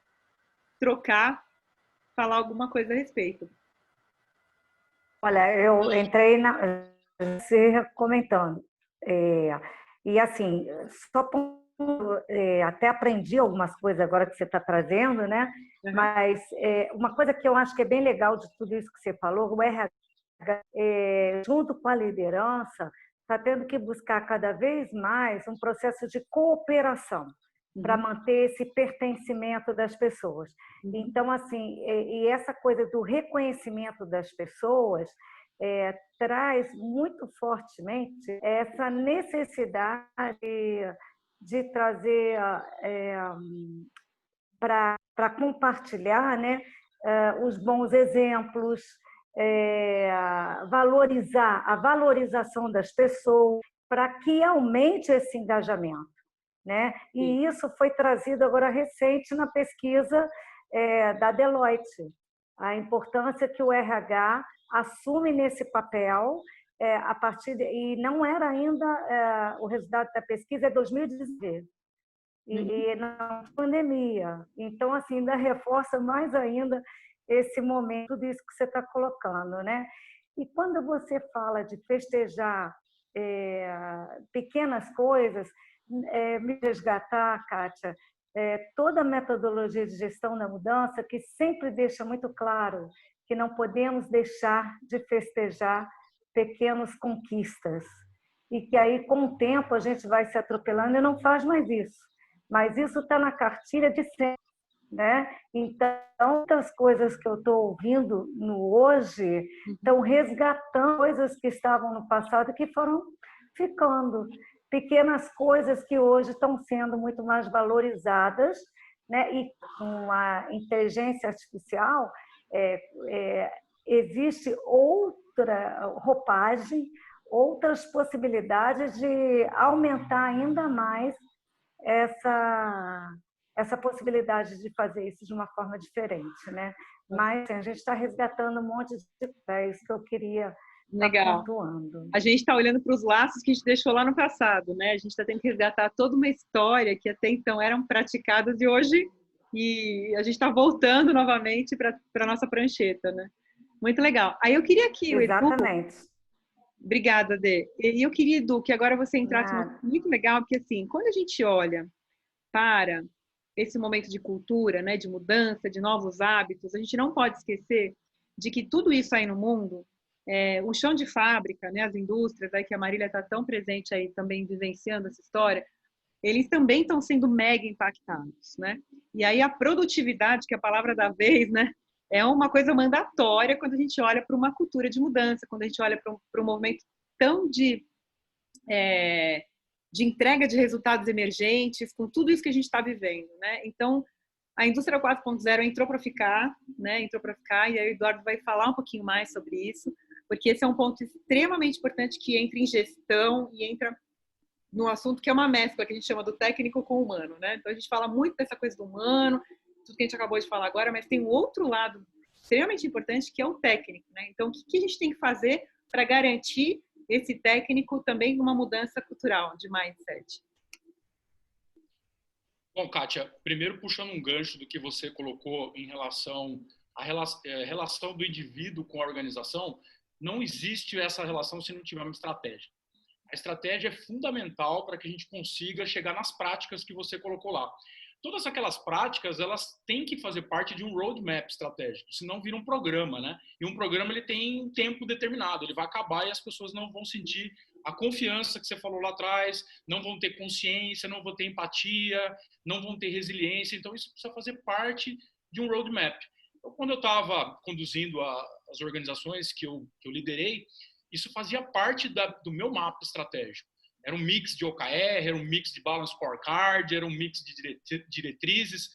trocar, falar alguma coisa a respeito. Olha, eu entrei você comentando, e assim, só até aprendi algumas coisas agora que você está trazendo, né? Uhum. Mas uma coisa que eu acho que é bem legal de tudo isso que você falou, o RH, junto com a liderança, está tendo que buscar cada vez mais um processo de cooperação para manter esse pertencimento das pessoas. Então, assim, e essa coisa do reconhecimento das pessoas traz muito fortemente essa necessidade de trazer para para compartilhar, né, os bons exemplos, valorizar a valorização das pessoas, para que aumente esse engajamento, né? E isso foi trazido agora recente na pesquisa da Deloitte, a importância que o RH assume nesse papel a partir e não era ainda o resultado da pesquisa é 2019 e na pandemia, então assim ainda reforça mais ainda esse momento disso que você está colocando, né? E quando você fala de festejar pequenas coisas, me resgatar, Kátia, toda a metodologia de gestão da mudança que sempre deixa muito claro que não podemos deixar de festejar pequenas conquistas e que aí com o tempo a gente vai se atropelando e não faz mais isso. Mas isso está na cartilha de sempre, né? Então, outras coisas que eu estou ouvindo no hoje estão resgatando coisas que estavam no passado e que foram ficando. Pequenas coisas que hoje estão sendo muito mais valorizadas, né? E com a inteligência artificial existe outra roupagem, outras possibilidades de aumentar ainda mais essa possibilidade de fazer isso de uma forma diferente, né? Mas assim, a gente está resgatando um monte de ideias que eu queria Legal. pontuando. A gente está olhando para os laços que a gente deixou lá no passado, né? A gente está tendo que resgatar toda uma história que até então eram praticadas e a gente está voltando novamente para a nossa prancheta, né? Muito legal. Aí eu queria que o Edu... Exatamente. Obrigada, Dê. E eu queria, Edu, que agora você entrasse muito legal, porque assim, quando a gente olha para esse momento de cultura, né, de mudança, de novos hábitos, a gente não pode esquecer de que tudo isso aí no mundo, o chão de fábrica, né, as indústrias, aí que a Marília está tão presente aí também vivenciando essa história, eles também estão sendo mega impactados, né? E aí a produtividade, que é a palavra da vez, né, é uma coisa mandatória quando a gente olha para uma cultura de mudança, quando a gente olha para um movimento tão de entrega de resultados emergentes, com tudo isso que a gente está vivendo, né? Então, a indústria 4.0 entrou para ficar, né? Entrou para ficar, e aí o Eduardo vai falar um pouquinho mais sobre isso, porque esse é um ponto extremamente importante que entra em gestão e entra no assunto que é uma mescla que a gente chama do técnico com o humano, né? Então, a gente fala muito dessa coisa do humano, tudo que a gente acabou de falar agora, mas tem um outro lado extremamente importante que é o técnico, né? Então, o que a gente tem que fazer para garantir esse técnico também numa mudança cultural de mindset? Bom, Kátia, primeiro puxando um gancho do que você colocou em relação à relação do indivíduo com a organização, não existe essa relação se não tiver uma estratégia. A estratégia é fundamental para que a gente consiga chegar nas práticas que você colocou lá. Todas aquelas práticas, elas têm que fazer parte de um roadmap estratégico, senão vira um programa, né? E um programa, ele tem um tempo determinado, ele vai acabar e as pessoas não vão sentir a confiança que você falou lá atrás, não vão ter consciência, não vão ter empatia, não vão ter resiliência. Então, isso precisa fazer parte de um roadmap. Então, quando eu estava conduzindo as organizações que eu liderei, isso fazia parte do meu mapa estratégico. Era um mix de OKR, era um mix de Balance Scorecard, era um mix de diretrizes.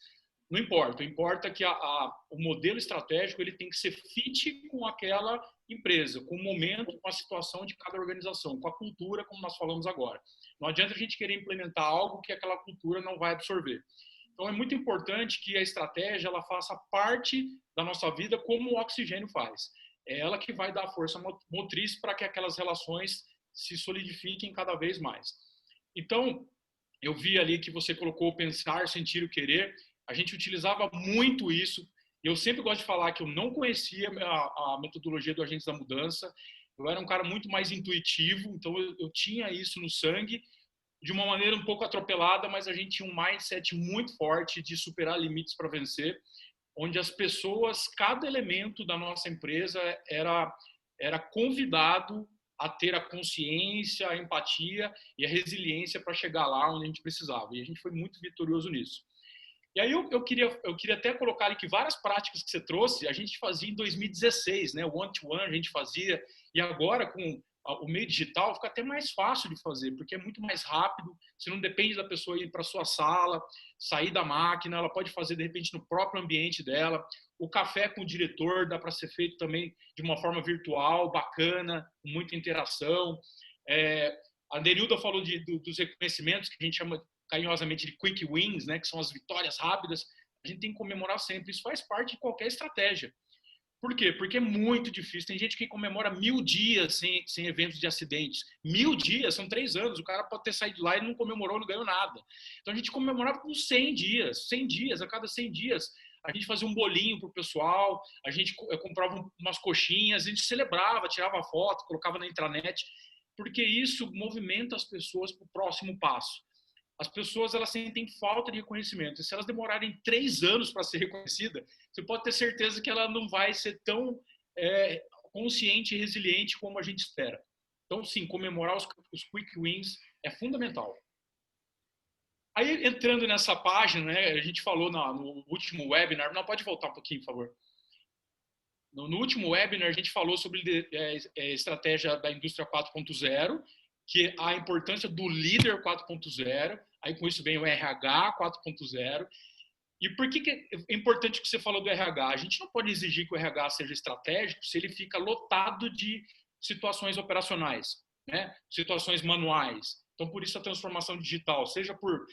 Não importa. Importa que o modelo estratégico ele tem que ser fit com aquela empresa, com o momento, com a situação de cada organização, com a cultura, como nós falamos agora. Não adianta a gente querer implementar algo que aquela cultura não vai absorver. Então, é muito importante que a estratégia ela faça parte da nossa vida como o oxigênio faz. É ela que vai dar a força motriz para que aquelas relações se solidifiquem cada vez mais. Então, eu vi ali que você colocou pensar, sentir e querer. A gente utilizava muito isso. Eu sempre gosto de falar que eu não conhecia a metodologia do Agentes da Mudança. Eu era um cara muito mais intuitivo, então eu tinha isso no sangue, de uma maneira um pouco atropelada, mas a gente tinha um mindset muito forte de superar limites para vencer, onde as pessoas, cada elemento da nossa empresa era convidado a ter a consciência, a empatia e a resiliência para chegar lá onde a gente precisava. E a gente foi muito vitorioso nisso. E aí eu queria até colocar ali que várias práticas que você trouxe, a gente fazia em 2016, né? O one-to-one a gente fazia, e agora com o meio digital fica até mais fácil de fazer, porque é muito mais rápido, você não depende da pessoa ir para a sua sala, sair da máquina, ela pode fazer, de repente, no próprio ambiente dela. O café com o diretor dá para ser feito também de uma forma virtual, bacana, com muita interação. A Nerilda falou dos reconhecimentos, que a gente chama carinhosamente de quick wins, né, que são as vitórias rápidas. A gente tem que comemorar sempre. Isso faz parte de qualquer estratégia. Por quê? Porque é muito difícil. Tem gente que comemora 1000 dias sem eventos de acidentes. 1000 dias, são 3 anos. O cara pode ter saído de lá e não comemorou, não ganhou nada. Então a gente comemorava com 100 dias. 100 dias, a cada 100 dias. A gente fazia um bolinho pro pessoal, a gente comprava umas coxinhas, a gente celebrava, tirava foto, colocava na intranet, porque isso movimenta as pessoas para o próximo passo. As pessoas, elas sentem falta de reconhecimento. E se elas demorarem 3 anos para ser reconhecida, você pode ter certeza que ela não vai ser tão consciente e resiliente como a gente espera. Então, sim, comemorar os quick wins é fundamental. Aí, entrando nessa página, né, a gente falou no último webinar, não, pode voltar um pouquinho, por favor. No último webinar, a gente falou sobre estratégia da indústria 4.0, que a importância do líder 4.0, aí com isso vem o RH 4.0. E por que é importante que você falou do RH? A gente não pode exigir que o RH seja estratégico se ele fica lotado de situações operacionais, né? Situações manuais. Então, por isso a transformação digital, seja por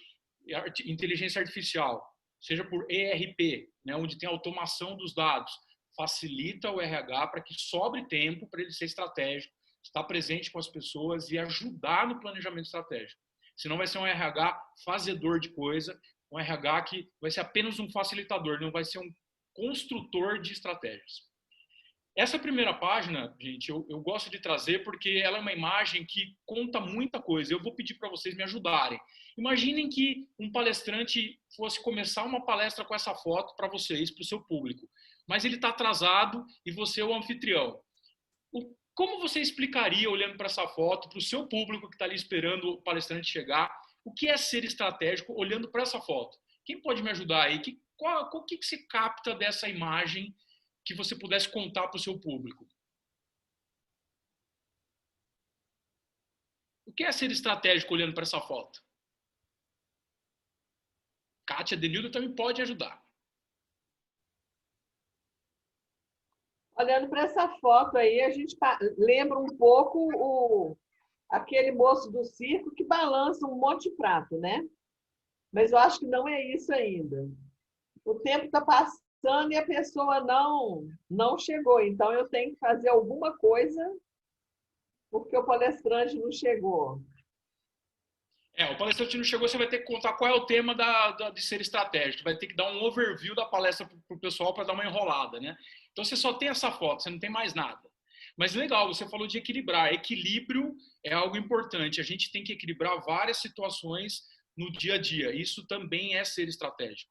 inteligência artificial, seja por ERP, né, onde tem automação dos dados, facilita o RH para que sobre tempo para ele ser estratégico, estar presente com as pessoas e ajudar no planejamento estratégico. Senão vai ser um RH fazedor de coisa, um RH que vai ser apenas um facilitador, não vai ser um construtor de estratégias. Essa primeira página, gente, eu gosto de trazer porque ela é uma imagem que conta muita coisa. Eu vou pedir para vocês me ajudarem. Imaginem que um palestrante fosse começar uma palestra com essa foto para vocês, para o seu público. Mas ele está atrasado e você é o anfitrião. Como você explicaria, olhando para essa foto, para o seu público que está ali esperando o palestrante chegar, o que é ser estratégico olhando para essa foto? Quem pode me ajudar aí? O que você capta dessa imagem que você pudesse contar para o seu público? O que é ser estratégico olhando para essa foto? Kátia, Denildo também pode ajudar. Olhando para essa foto aí, a gente lembra um pouco aquele moço do circo que balança um monte de prato, né? Mas eu acho que não é isso ainda. O tempo está passando e a pessoa não chegou. Então, eu tenho que fazer alguma coisa porque o palestrante não chegou. O palestrante não chegou, você vai ter que contar qual é o tema de ser estratégico. Vai ter que dar um overview da palestra para o pessoal para dar uma enrolada, né? Então, você só tem essa foto, você não tem mais nada. Mas legal, você falou de equilibrar. Equilíbrio é algo importante. A gente tem que equilibrar várias situações no dia a dia. Isso também é ser estratégico.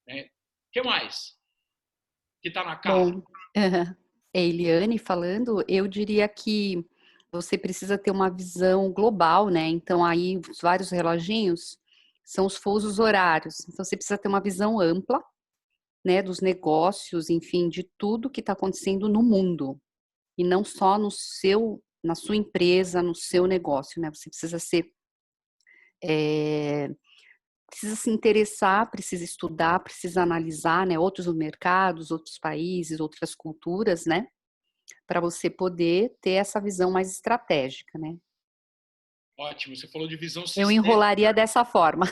Né? O que mais? Que está na cara? Bom, Eliane falando, eu diria que você precisa ter uma visão global, né? Então, aí, os vários reloginhos são os fusos horários. Então, você precisa ter uma visão ampla, né? Dos negócios, enfim, de tudo que está acontecendo no mundo. E não só na sua empresa, no seu negócio, né? Você precisa precisa se interessar, precisa estudar, precisa analisar, né? Outros mercados, outros países, outras culturas, né? Para você poder ter essa visão mais estratégica, né? Ótimo, você falou de visão sistêmica. Eu enrolaria dessa forma.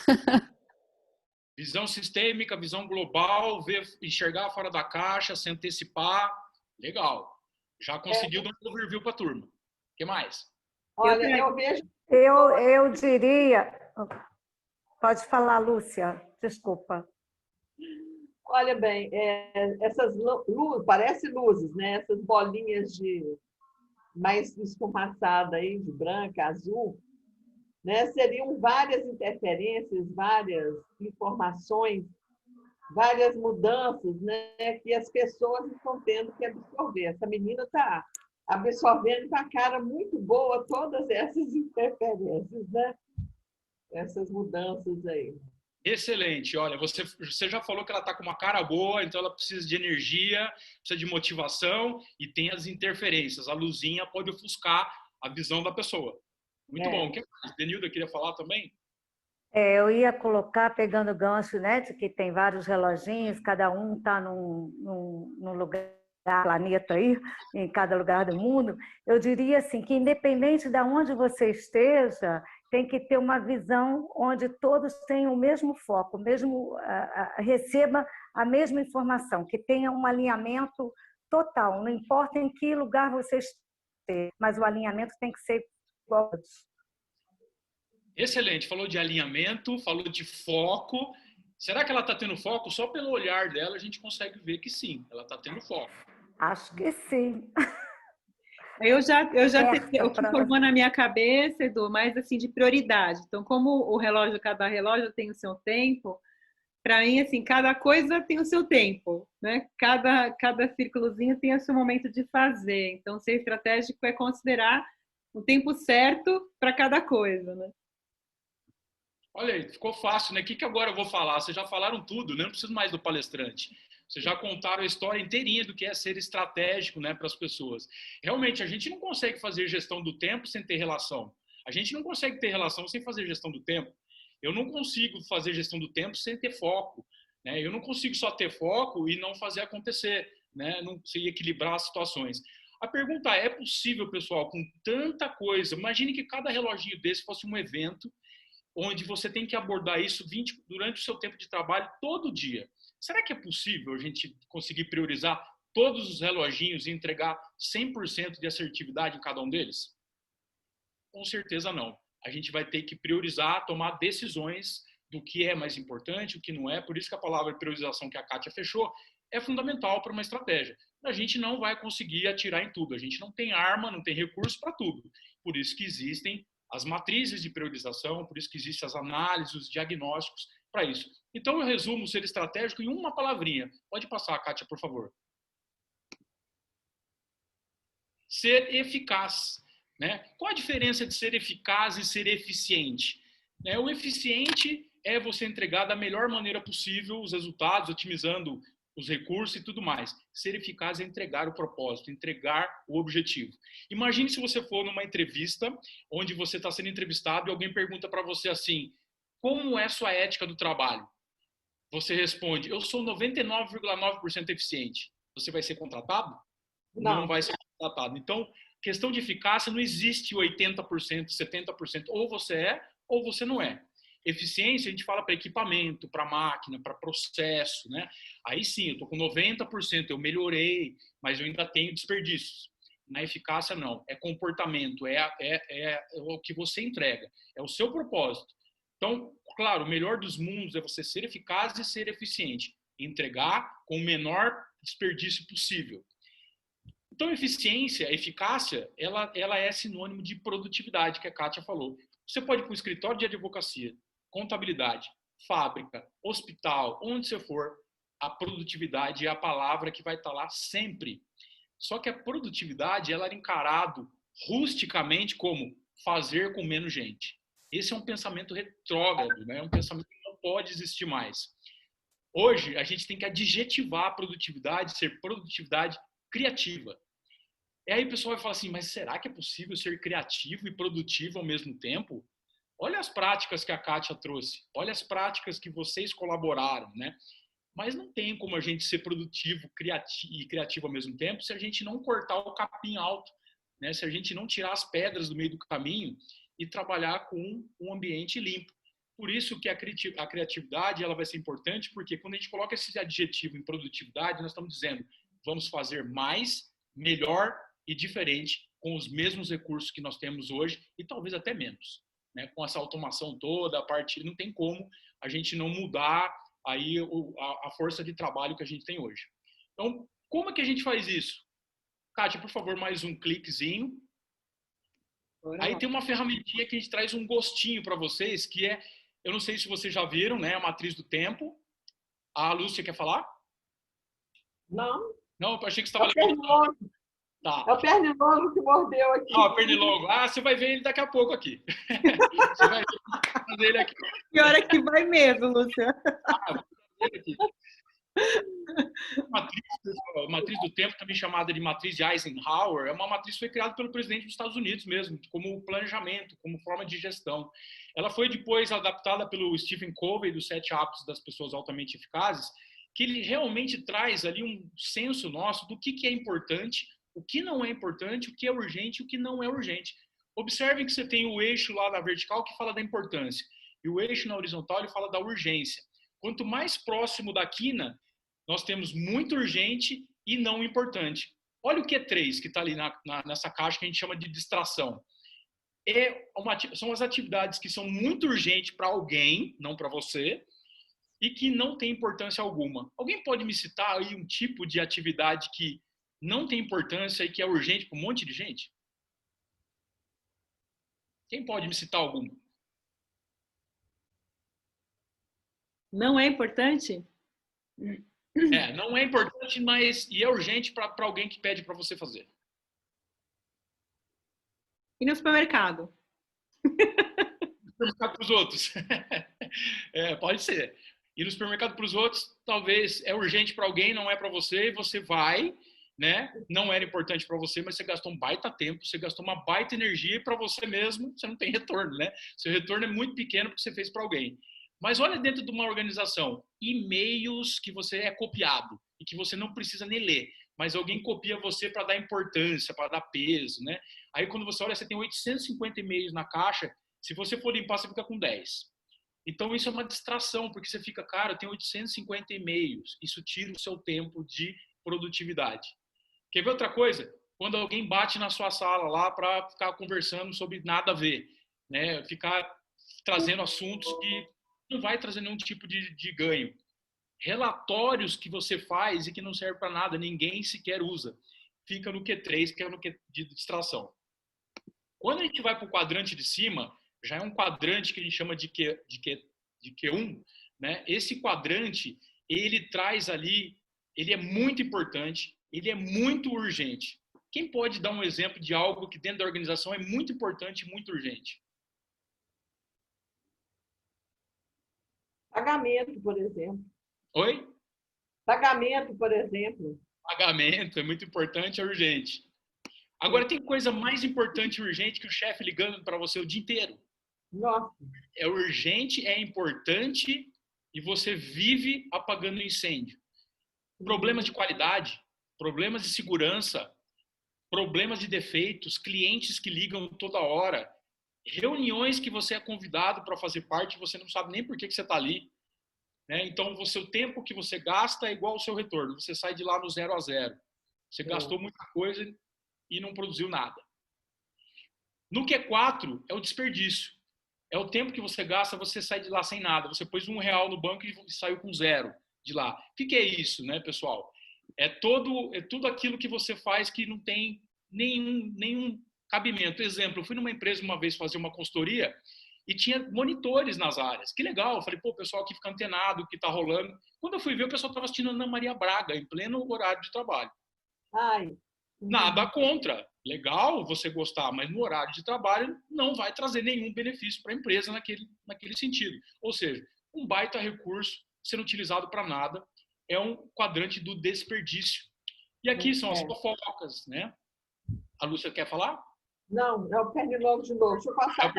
Visão sistêmica, visão global, enxergar fora da caixa, se antecipar. Legal. Já conseguiu dar um overview para a turma. O que mais? Olha, eu vejo... Eu diria... Pode falar, Lúcia. Desculpa. Olha bem, essas luzes, parece luzes, né? Essas bolinhas mais esfumaçadas aí, de branca, azul, né? Seriam várias interferências, várias informações, várias mudanças, né? Que as pessoas estão tendo que absorver. Essa menina está absorvendo com a cara muito boa todas essas interferências, né? Essas mudanças aí. Excelente. Olha, você já falou que ela está com uma cara boa, então ela precisa de energia, precisa de motivação e tem as interferências. A luzinha pode ofuscar a visão da pessoa. Muito bom. O que mais? Denilda queria falar também? Eu ia colocar, pegando o gancho, né, de que tem vários reloginhos, cada um está num lugar, planeta aí, em cada lugar do mundo. Eu diria assim, que independente de onde você esteja, tem que ter uma visão onde todos tenham o mesmo foco, receba a mesma informação, que tenha um alinhamento total, não importa em que lugar você esteja, mas o alinhamento tem que ser igual a todos. Excelente, falou de alinhamento, falou de foco. Será que ela está tendo foco? Só pelo olhar dela a gente consegue ver que sim, ela está tendo foco. Acho que sim. Eu já sei o que formou na minha cabeça, Edu, mais assim de prioridade. Então, como cada relógio tem o seu tempo, para mim, assim, cada coisa tem o seu tempo, né? Cada círculozinho tem o seu momento de fazer. Então, ser estratégico é considerar o tempo certo para cada coisa, né? Olha aí, ficou fácil, né? O que agora eu vou falar? Vocês já falaram tudo, né? Não preciso mais do palestrante. Vocês já contaram a história inteirinha do que é ser estratégico, né, para as pessoas. Realmente, a gente não consegue fazer gestão do tempo sem ter relação. A gente não consegue ter relação sem fazer gestão do tempo. Eu não consigo fazer gestão do tempo sem ter foco, né? Eu não consigo só ter foco e não fazer acontecer, né? Não sei equilibrar as situações. A pergunta é possível, pessoal, com tanta coisa? Imagine que cada reloginho desse fosse um evento onde você tem que abordar isso durante o seu tempo de trabalho todo dia. Será que é possível a gente conseguir priorizar todos os reloginhos e entregar 100% de assertividade em cada um deles? Com certeza não. A gente vai ter que priorizar, tomar decisões do que é mais importante, o que não é. Por isso que a palavra priorização que a Kátia fechou é fundamental para uma estratégia. A gente não vai conseguir atirar em tudo. A gente não tem arma, não tem recurso para tudo. Por isso que existem as matrizes de priorização, por isso que existem as análises, os diagnósticos para isso. Então, eu resumo ser estratégico em uma palavrinha. Pode passar, Kátia, por favor. Ser eficaz. Né? Qual a diferença de ser eficaz e ser eficiente? O eficiente é você entregar da melhor maneira possível os resultados, otimizando os recursos e tudo mais. Ser eficaz é entregar o propósito, entregar o objetivo. Imagine se você for numa entrevista, onde você está sendo entrevistado e alguém pergunta para você assim, como é sua ética do trabalho? Você responde, eu sou 99,9% eficiente. Você vai ser contratado? Não vai ser contratado. Então, questão de eficácia não existe 80%, 70%. Ou você é, ou você não é. Eficiência, a gente fala para equipamento, para máquina, para processo, né? Aí sim, eu estou com 90%, eu melhorei, mas eu ainda tenho desperdícios. Na eficácia, não. É comportamento, é o que você entrega, é o seu propósito. Então, claro, o melhor dos mundos é você ser eficaz e ser eficiente. Entregar com o menor desperdício possível. Então, eficiência, eficácia, ela é sinônimo de produtividade, que a Kátia falou. Você pode ir para o escritório de advocacia, contabilidade, fábrica, hospital, onde você for, a produtividade é a palavra que vai estar lá sempre. Só que a produtividade ela era encarado rusticamente como fazer com menos gente. Esse é um pensamento retrógrado, né? É um pensamento que não pode existir mais. Hoje, a gente tem que adjetivar a produtividade, ser produtividade criativa. E aí o pessoal vai falar assim, mas será que é possível ser criativo e produtivo ao mesmo tempo? Olha as práticas que a Kátia trouxe, olha as práticas que vocês colaboraram, né? Mas não tem como a gente ser produtivo e criativo ao mesmo tempo se a gente não cortar o capim alto, né? Se a gente não tirar as pedras do meio do caminho e trabalhar com um ambiente limpo. Por isso que a criatividade ela vai ser importante, porque quando a gente coloca esse adjetivo em produtividade, nós estamos dizendo, vamos fazer mais, melhor e diferente com os mesmos recursos que nós temos hoje e talvez até menos. Né? Com essa automação toda, a partir não tem como a gente não mudar aí a força de trabalho que a gente tem hoje. Então, como é que a gente faz isso? Kátia, por favor, mais um cliquezinho. Aí tem uma ferramentinha que a gente traz um gostinho para vocês, que é, eu não sei se vocês já viram, né, a matriz do tempo. A Lúcia quer falar? Não. Não, eu achei que você estava levando. Tá. É o pernilongo que mordeu aqui. Ah, o pernilongo. Ah, você vai ver ele daqui a pouco aqui. Você vai ver ele aqui. Pior é que vai mesmo, Lúcia. Ah, vou fazer aqui. A matriz do tempo, também chamada de matriz de Eisenhower, é uma matriz que foi criada pelo presidente dos Estados Unidos mesmo, como planejamento, como forma de gestão. Ela foi depois adaptada pelo Stephen Covey, dos 7 hábitos das pessoas altamente eficazes, que ele realmente traz ali um senso nosso do que é importante, o que não é importante, o que é urgente e o que não é urgente. Observem que você tem o eixo lá na vertical que fala da importância, e o eixo na horizontal ele fala da urgência. Quanto mais próximo da quina, nós temos muito urgente e não importante. Olha o Q3 que está ali nessa caixa que a gente chama de distração. São as atividades que são muito urgentes para alguém, não para você, e que não tem importância alguma. Alguém pode me citar aí um tipo de atividade que não tem importância e que é urgente para um monte de gente? Quem pode me citar alguma? Não é importante? Não é importante, mas e é urgente para alguém que pede para você fazer. E no supermercado? No supermercado para os outros. Pode ser. E no supermercado para os outros, talvez é urgente para alguém, não é para você, e você vai, né? Não era importante para você, mas você gastou um baita tempo, você gastou uma baita energia e para você mesmo, você não tem retorno, né? Seu retorno é muito pequeno porque você fez para alguém. Mas olha dentro de uma organização, e-mails que você é copiado e que você não precisa nem ler, mas alguém copia você para dar importância, para dar peso, né? Aí quando você olha, você tem 850 e-mails na caixa, se você for limpar, você fica com 10. Então isso é uma distração, porque você fica, cara, eu tenho 850 e-mails, isso tira o seu tempo de produtividade. Quer ver outra coisa? Quando alguém bate na sua sala lá para ficar conversando sobre nada a ver, né? Ficar trazendo assuntos que não vai trazer nenhum tipo de ganho. Relatórios que você faz e que não serve para nada, ninguém sequer usa. Fica no Q3, que é no Q de distração. Quando a gente vai para o quadrante de cima, já é um quadrante que a gente chama de Q1, né? Esse quadrante, ele traz ali, ele é muito importante, ele é muito urgente. Quem pode dar um exemplo de algo que dentro da organização é muito importante e muito urgente? Pagamento, por exemplo. Oi? Pagamento, por exemplo. Pagamento é muito importante, é urgente. Agora, tem coisa mais importante e urgente que o chefe ligando para você o dia inteiro. Nossa. É urgente, é importante e você vive apagando incêndio. Problemas de qualidade, problemas de segurança, problemas de defeitos, clientes que ligam toda hora, reuniões que você é convidado para fazer parte e você não sabe nem por que você está ali. Né? Então, o tempo que você gasta é igual ao seu retorno. Você sai de lá no 0 a 0. Você gastou muita coisa e não produziu nada. No Q4 é o desperdício. É o tempo que você gasta, você sai de lá sem nada. Você pôs R$1 no banco e saiu com 0 de lá. O que é isso, né, pessoal? É tudo aquilo que você faz que não tem nenhum cabimento. Exemplo, eu fui numa empresa uma vez fazer uma consultoria e tinha monitores nas áreas. Que legal. Eu falei, pô, o pessoal aqui fica antenado, o que está rolando. Quando eu fui ver, o pessoal estava assistindo Ana Maria Braga, em pleno horário de trabalho. Ai. Nada contra. Legal você gostar, mas no horário de trabalho não vai trazer nenhum benefício para a empresa naquele sentido. Ou seja, um baita recurso sendo utilizado para nada é um quadrante do desperdício. E aqui são as fofocas, né? A Lúcia quer falar? Não, é o pernilongo de novo. Deixa eu passar.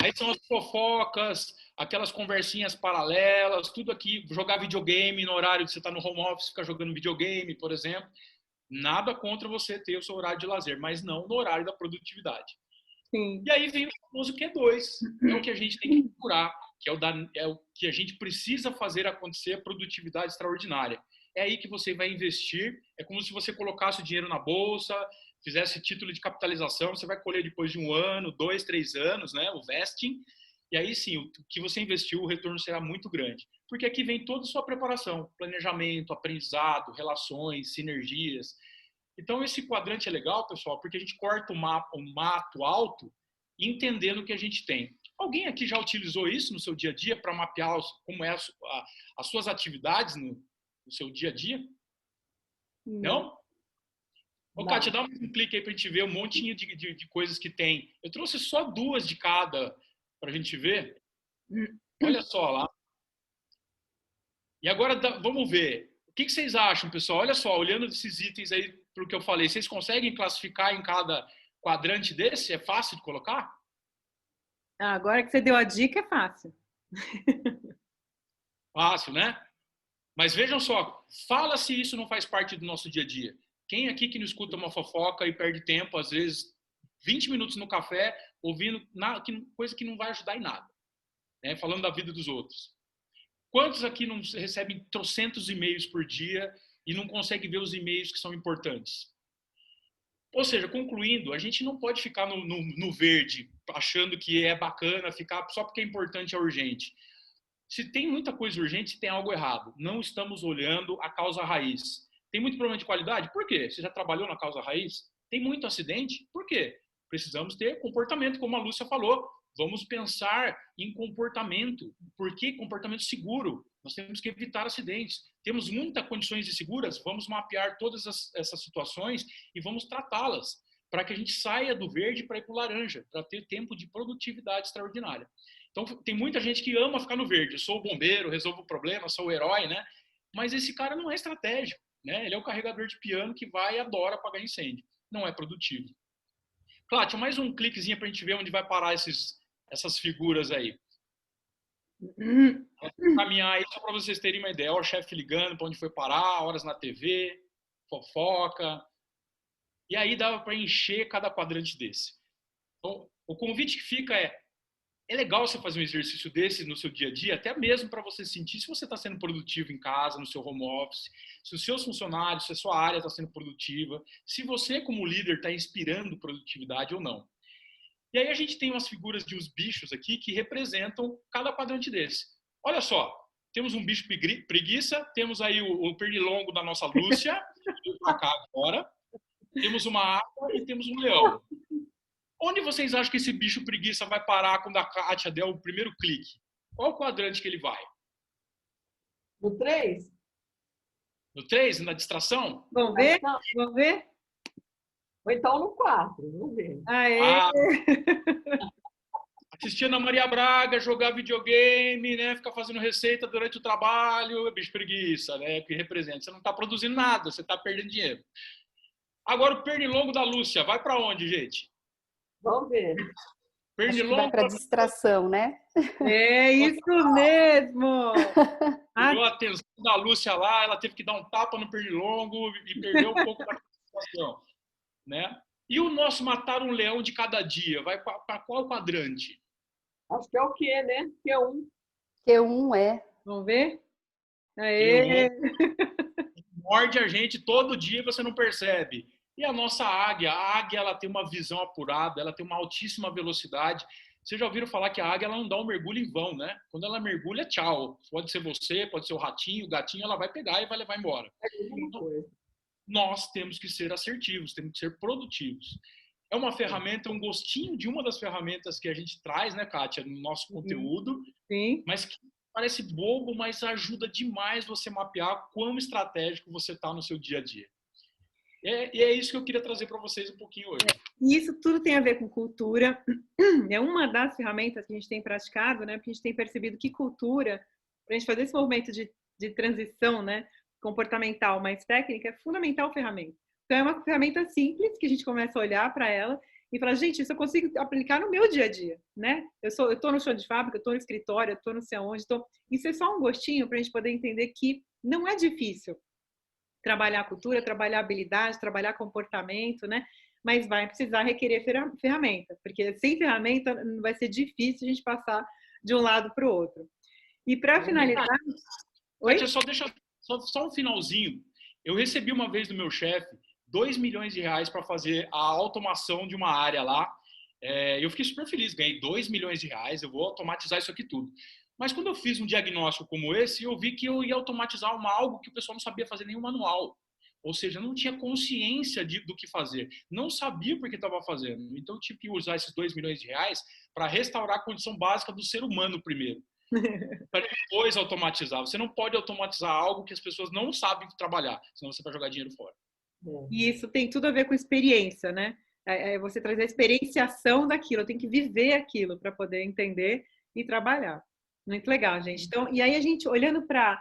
Aí são as fofocas, aquelas conversinhas paralelas, tudo aqui. Jogar videogame no horário que você está no home office, ficar jogando videogame, por exemplo. Nada contra você ter o seu horário de lazer, mas não no horário da produtividade. Sim. E aí vem o famoso Q2, é o que a gente tem que procurar, que é o que a gente precisa fazer acontecer, a produtividade extraordinária. É aí que você vai investir, é como se você colocasse o dinheiro na bolsa, fizesse título de capitalização, você vai colher depois de 1 ano, 2, 3 anos, né, o vesting, e aí sim, o que você investiu, o retorno será muito grande. Porque aqui vem toda a sua preparação, planejamento, aprendizado, relações, sinergias. Então, esse quadrante é legal, pessoal, porque a gente corta o mato alto entendendo o que a gente tem. Alguém aqui já utilizou isso no seu dia a dia para mapear como é as suas atividades no seu dia a dia? Não? Ô, Kátia, dá um clique aí para a gente ver um montinho de coisas que tem. Eu trouxe só 2 de cada para a gente ver. Olha só lá. E agora vamos ver. O que vocês acham, pessoal? Olha só, olhando esses itens aí para o que eu falei, vocês conseguem classificar em cada quadrante desse? É fácil de colocar? Agora que você deu a dica, é fácil. Fácil, né? Mas vejam só, fala se isso não faz parte do nosso dia a dia. Quem aqui que não escuta uma fofoca e perde tempo, às vezes 20 minutos no café, ouvindo coisa que não vai ajudar em nada, né? Falando da vida dos outros. Quantos aqui não recebem trocentos e-mails por dia e não conseguem ver os e-mails que são importantes? Ou seja, concluindo, a gente não pode ficar no verde, achando que é bacana ficar só porque é importante, é urgente. Se tem muita coisa urgente, tem algo errado. Não estamos olhando a causa raiz. Tem muito problema de qualidade? Por quê? Você já trabalhou na causa raiz? Tem muito acidente? Por quê? Precisamos ter comportamento, como a Lúcia falou. Vamos pensar em comportamento. Por que comportamento seguro? Nós temos que evitar acidentes. Temos muitas condições inseguras, vamos mapear todas essas situações e vamos tratá-las para que a gente saia do verde para ir para o laranja, para ter tempo de produtividade extraordinária. Então, tem muita gente que ama ficar no verde. Eu sou o bombeiro, resolvo o problema, sou o herói, né? Mas esse cara não é estratégico, né? Ele é o carregador de piano que vai e adora apagar incêndio. Não é produtivo. Cláudia, mais um cliquezinho para a gente ver onde vai parar essas figuras aí. Vou caminhar aí só para vocês terem uma ideia. Ó, o chefe ligando para onde foi parar, horas na TV, fofoca. E aí dá para encher cada quadrante desse. Então, o convite que fica é legal você fazer um exercício desse no seu dia a dia, até mesmo para você sentir se você está sendo produtivo em casa, no seu home office, se os seus funcionários, se a sua área está sendo produtiva, se você como líder está inspirando produtividade ou não. E aí a gente tem umas figuras de uns bichos aqui que representam cada quadrante desse. Olha só, temos um bicho preguiça, temos aí o pernilongo da nossa Lúcia, para cá agora, temos uma água e temos um leão. Onde vocês acham que esse bicho preguiça vai parar quando a Kátia der o primeiro clique? Qual o quadrante que ele vai? No 3? No 3, na distração? Vamos ver? Vamos ver? Ou então no 4, vamos ver. Aê! Assistir Ana Maria Braga, jogar videogame, né? Ficar fazendo receita durante o trabalho, bicho preguiça, né? Que representa. Você não está produzindo nada, você está perdendo dinheiro. Agora o pernilongo da Lúcia, vai para onde, gente? Vamos ver. Pernilongo vai para distração, né? É isso mesmo! Deu a atenção da Lúcia lá, ela teve que dar um tapa no pernilongo e perdeu um pouco da concentração, né? E o nosso matar um leão de cada dia, vai para qual quadrante? Acho que é o quê, né? Q1. Q1 é. Vamos ver? Aê! Morde a gente todo dia e você não percebe. E a nossa águia, ela tem uma visão apurada, ela tem uma altíssima velocidade. Vocês já ouviram falar que a águia ela não dá um mergulho em vão, né? Quando ela mergulha, tchau. Pode ser você, pode ser o ratinho, o gatinho, ela vai pegar e vai levar embora. Então, nós temos que ser assertivos, temos que ser produtivos. É uma ferramenta, um gostinho de uma das ferramentas que a gente traz, né, Kátia, no nosso conteúdo, Sim. mas que parece bobo, mas ajuda demais você mapear quão estratégico você está no seu dia a dia. E é isso que eu queria trazer para vocês um pouquinho hoje. E isso tudo tem a ver com cultura. É uma das ferramentas que a gente tem praticado, né? Porque a gente tem percebido que cultura, para a gente fazer esse movimento de transição, né, comportamental mais técnica, é fundamental ferramenta. Então, é uma ferramenta simples que a gente começa a olhar para ela e falar, gente, isso eu consigo aplicar no meu dia a dia, né? Eu estou no chão de fábrica, eu estou no escritório, eu estou não sei aonde, Isso é só um gostinho para a gente poder entender que não é difícil trabalhar a cultura, trabalhar a habilidade, trabalhar comportamento, né? Mas vai precisar requerer ferramenta, porque sem ferramenta vai ser difícil a gente passar de um lado para o outro. E para finalizar... Oi? Só deixa só um finalzinho. Eu recebi uma vez do meu chefe R$2 milhões para fazer a automação de uma área lá. Eu fiquei super feliz, ganhei R$2 milhões, eu vou automatizar isso aqui tudo. Mas quando eu fiz um diagnóstico como esse, eu vi que eu ia automatizar algo que o pessoal não sabia fazer nenhum manual. Ou seja, não tinha consciência do que fazer. Não sabia por que estava fazendo. Então, eu tive que usar esses R$2 milhões para restaurar a condição básica do ser humano primeiro. Para depois automatizar. Você não pode automatizar algo que as pessoas não sabem trabalhar, senão você vai jogar dinheiro fora. E isso tem tudo a ver com experiência, né? Você trazer a experienciação daquilo, tem que viver aquilo para poder entender e trabalhar. Muito legal, gente. Então, e aí a gente, olhando para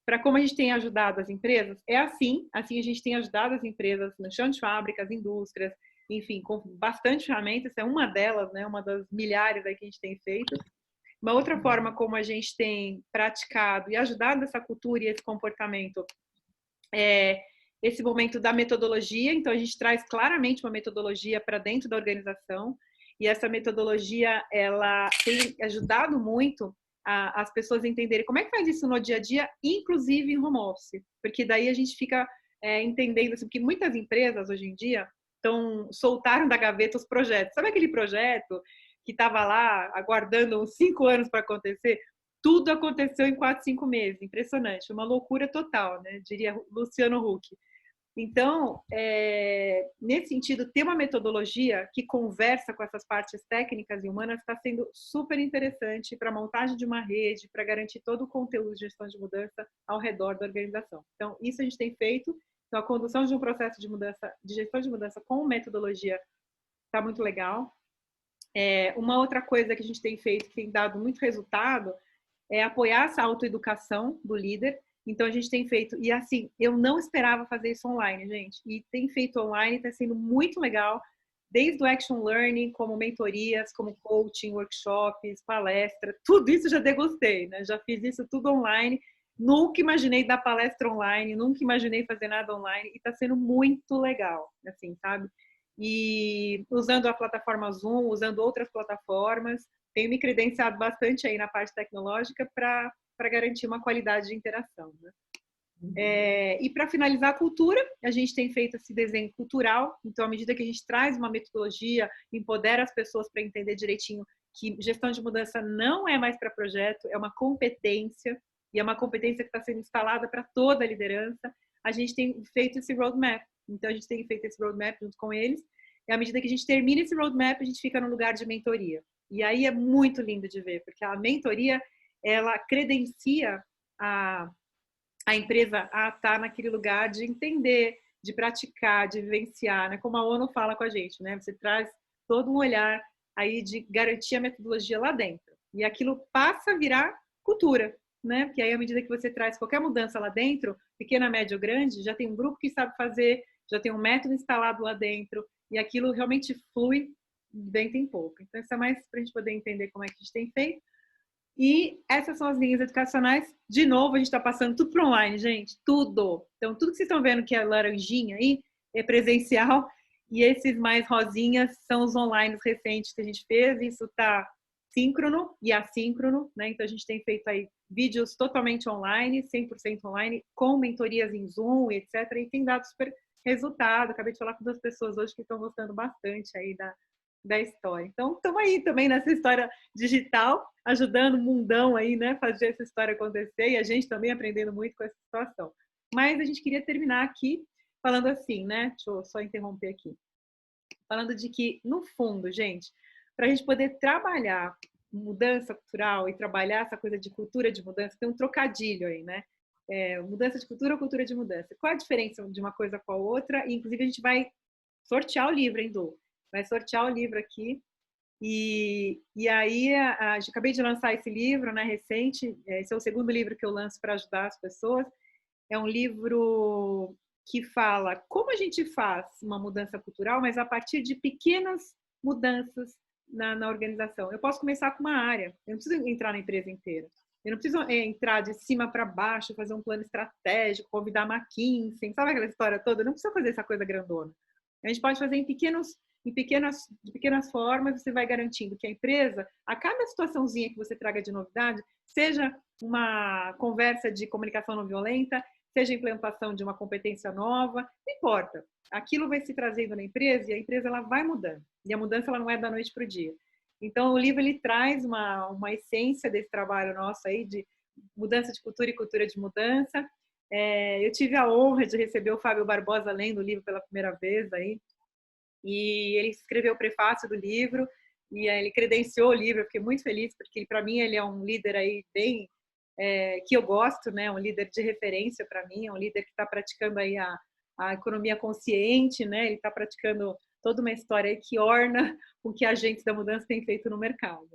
para como a gente tem ajudado as empresas, é assim a gente tem ajudado as empresas no chão de fábricas, indústrias, enfim, com bastante ferramentas, é uma delas, né, uma das milhares aí que a gente tem feito. Uma outra forma como a gente tem praticado e ajudado essa cultura e esse comportamento é esse momento da metodologia. Então, a gente traz claramente uma metodologia para dentro da organização, e essa metodologia, ela tem ajudado muito as pessoas a entenderem como é que faz isso no dia a dia, inclusive em home office, porque daí a gente fica entendendo, assim, que muitas empresas hoje em dia soltaram da gaveta os projetos. Sabe aquele projeto que estava lá aguardando uns 5 anos para acontecer? Tudo aconteceu em 4, 5 meses. Impressionante, uma loucura total, né? Diria Luciano Huck. Então, nesse sentido, ter uma metodologia que conversa com essas partes técnicas e humanas está sendo super interessante para a montagem de uma rede, para garantir todo o conteúdo de gestão de mudança ao redor da organização. Então, isso a gente tem feito. Então, a condução de um processo de mudança, de gestão de mudança com metodologia está muito legal. Uma outra coisa que a gente tem feito, que tem dado muito resultado, é apoiar essa autoeducação do líder. Então, a gente tem feito, e assim, eu não esperava fazer isso online, gente, e tem feito online, está sendo muito legal, desde o Action Learning, como mentorias, como coaching, workshops, palestra, tudo isso já degustei, né? Já fiz isso tudo online, nunca imaginei dar palestra online, nunca imaginei fazer nada online, e está sendo muito legal, assim, sabe? E usando a plataforma Zoom, usando outras plataformas, tenho me credenciado bastante aí na parte tecnológica para garantir uma qualidade de interação, né? E para finalizar a cultura, a gente tem feito esse desenho cultural. Então, à medida que a gente traz uma metodologia, empodera as pessoas para entender direitinho que gestão de mudança não é mais para projeto, é uma competência, e é uma competência que está sendo instalada para toda a liderança. A gente tem feito esse roadmap. Então, a gente tem feito esse roadmap junto com eles. E à medida que a gente termina esse roadmap, a gente fica no lugar de mentoria. E aí é muito lindo de ver, porque a mentoria, ela credencia a empresa a estar naquele lugar de entender, de praticar, de vivenciar, né? Como a ONU fala com a gente, né? Você traz todo um olhar aí de garantir a metodologia lá dentro. E aquilo passa a virar cultura, né? Porque aí, à medida que você traz qualquer mudança lá dentro, pequena, média ou grande, já tem um grupo que sabe fazer, já tem um método instalado lá dentro, e aquilo realmente flui bem tem pouco. Então, isso é mais para a gente poder entender como é que a gente tem feito. E essas são as linhas educacionais. De novo, a gente está passando tudo para online, gente. Tudo. Então, tudo que vocês estão vendo que é laranjinha aí é presencial. E esses mais rosinhas são os online recentes que a gente fez. Isso está síncrono e assíncrono, né? Então, a gente tem feito aí vídeos totalmente online, 100% online, com mentorias em Zoom, etc. E tem dado super resultado. Acabei de falar com 2 pessoas hoje que estão gostando bastante aí da história. Então, estamos aí também nessa história digital, ajudando o mundão aí, né, fazer essa história acontecer, e a gente também aprendendo muito com essa situação. Mas a gente queria terminar aqui falando assim, né, deixa eu só interromper aqui, falando de que, no fundo, gente, para a gente poder trabalhar mudança cultural e trabalhar essa coisa de cultura de mudança, tem um trocadilho aí, né? Mudança de cultura ou cultura de mudança. Qual a diferença de uma coisa com a outra? E, inclusive, a gente vai sortear o livro, hein, Du? Vai sortear o livro aqui. E aí, acabei de lançar esse livro, né, recente. Esse é o 2º livro que eu lanço para ajudar as pessoas. É um livro que fala como a gente faz uma mudança cultural, mas a partir de pequenas mudanças na organização. Eu posso começar com uma área, eu não preciso entrar na empresa inteira. Eu não preciso entrar de cima para baixo, fazer um plano estratégico, convidar a McKinsey, sabe aquela história toda? Eu não precisa fazer essa coisa grandona. A gente pode fazer de pequenas formas, você vai garantindo que a empresa, a cada situaçãozinha que você traga de novidade, seja uma conversa de comunicação não violenta, seja a implantação de uma competência nova, não importa. Aquilo vai se trazendo na empresa e a empresa ela vai mudando. E a mudança ela não é da noite para o dia. Então, o livro ele traz uma essência desse trabalho nosso aí de mudança de cultura e cultura de mudança. Eu tive a honra de receber o Fábio Barbosa lendo o livro pela primeira vez aí. E ele escreveu o prefácio do livro e ele credenciou o livro. Eu fiquei muito feliz porque para mim ele é um líder aí bem que eu gosto, né? Um líder de referência para mim, é um líder que está praticando aí a economia consciente, né? Ele está praticando toda uma história aí que orna o que agentes da mudança têm feito no mercado.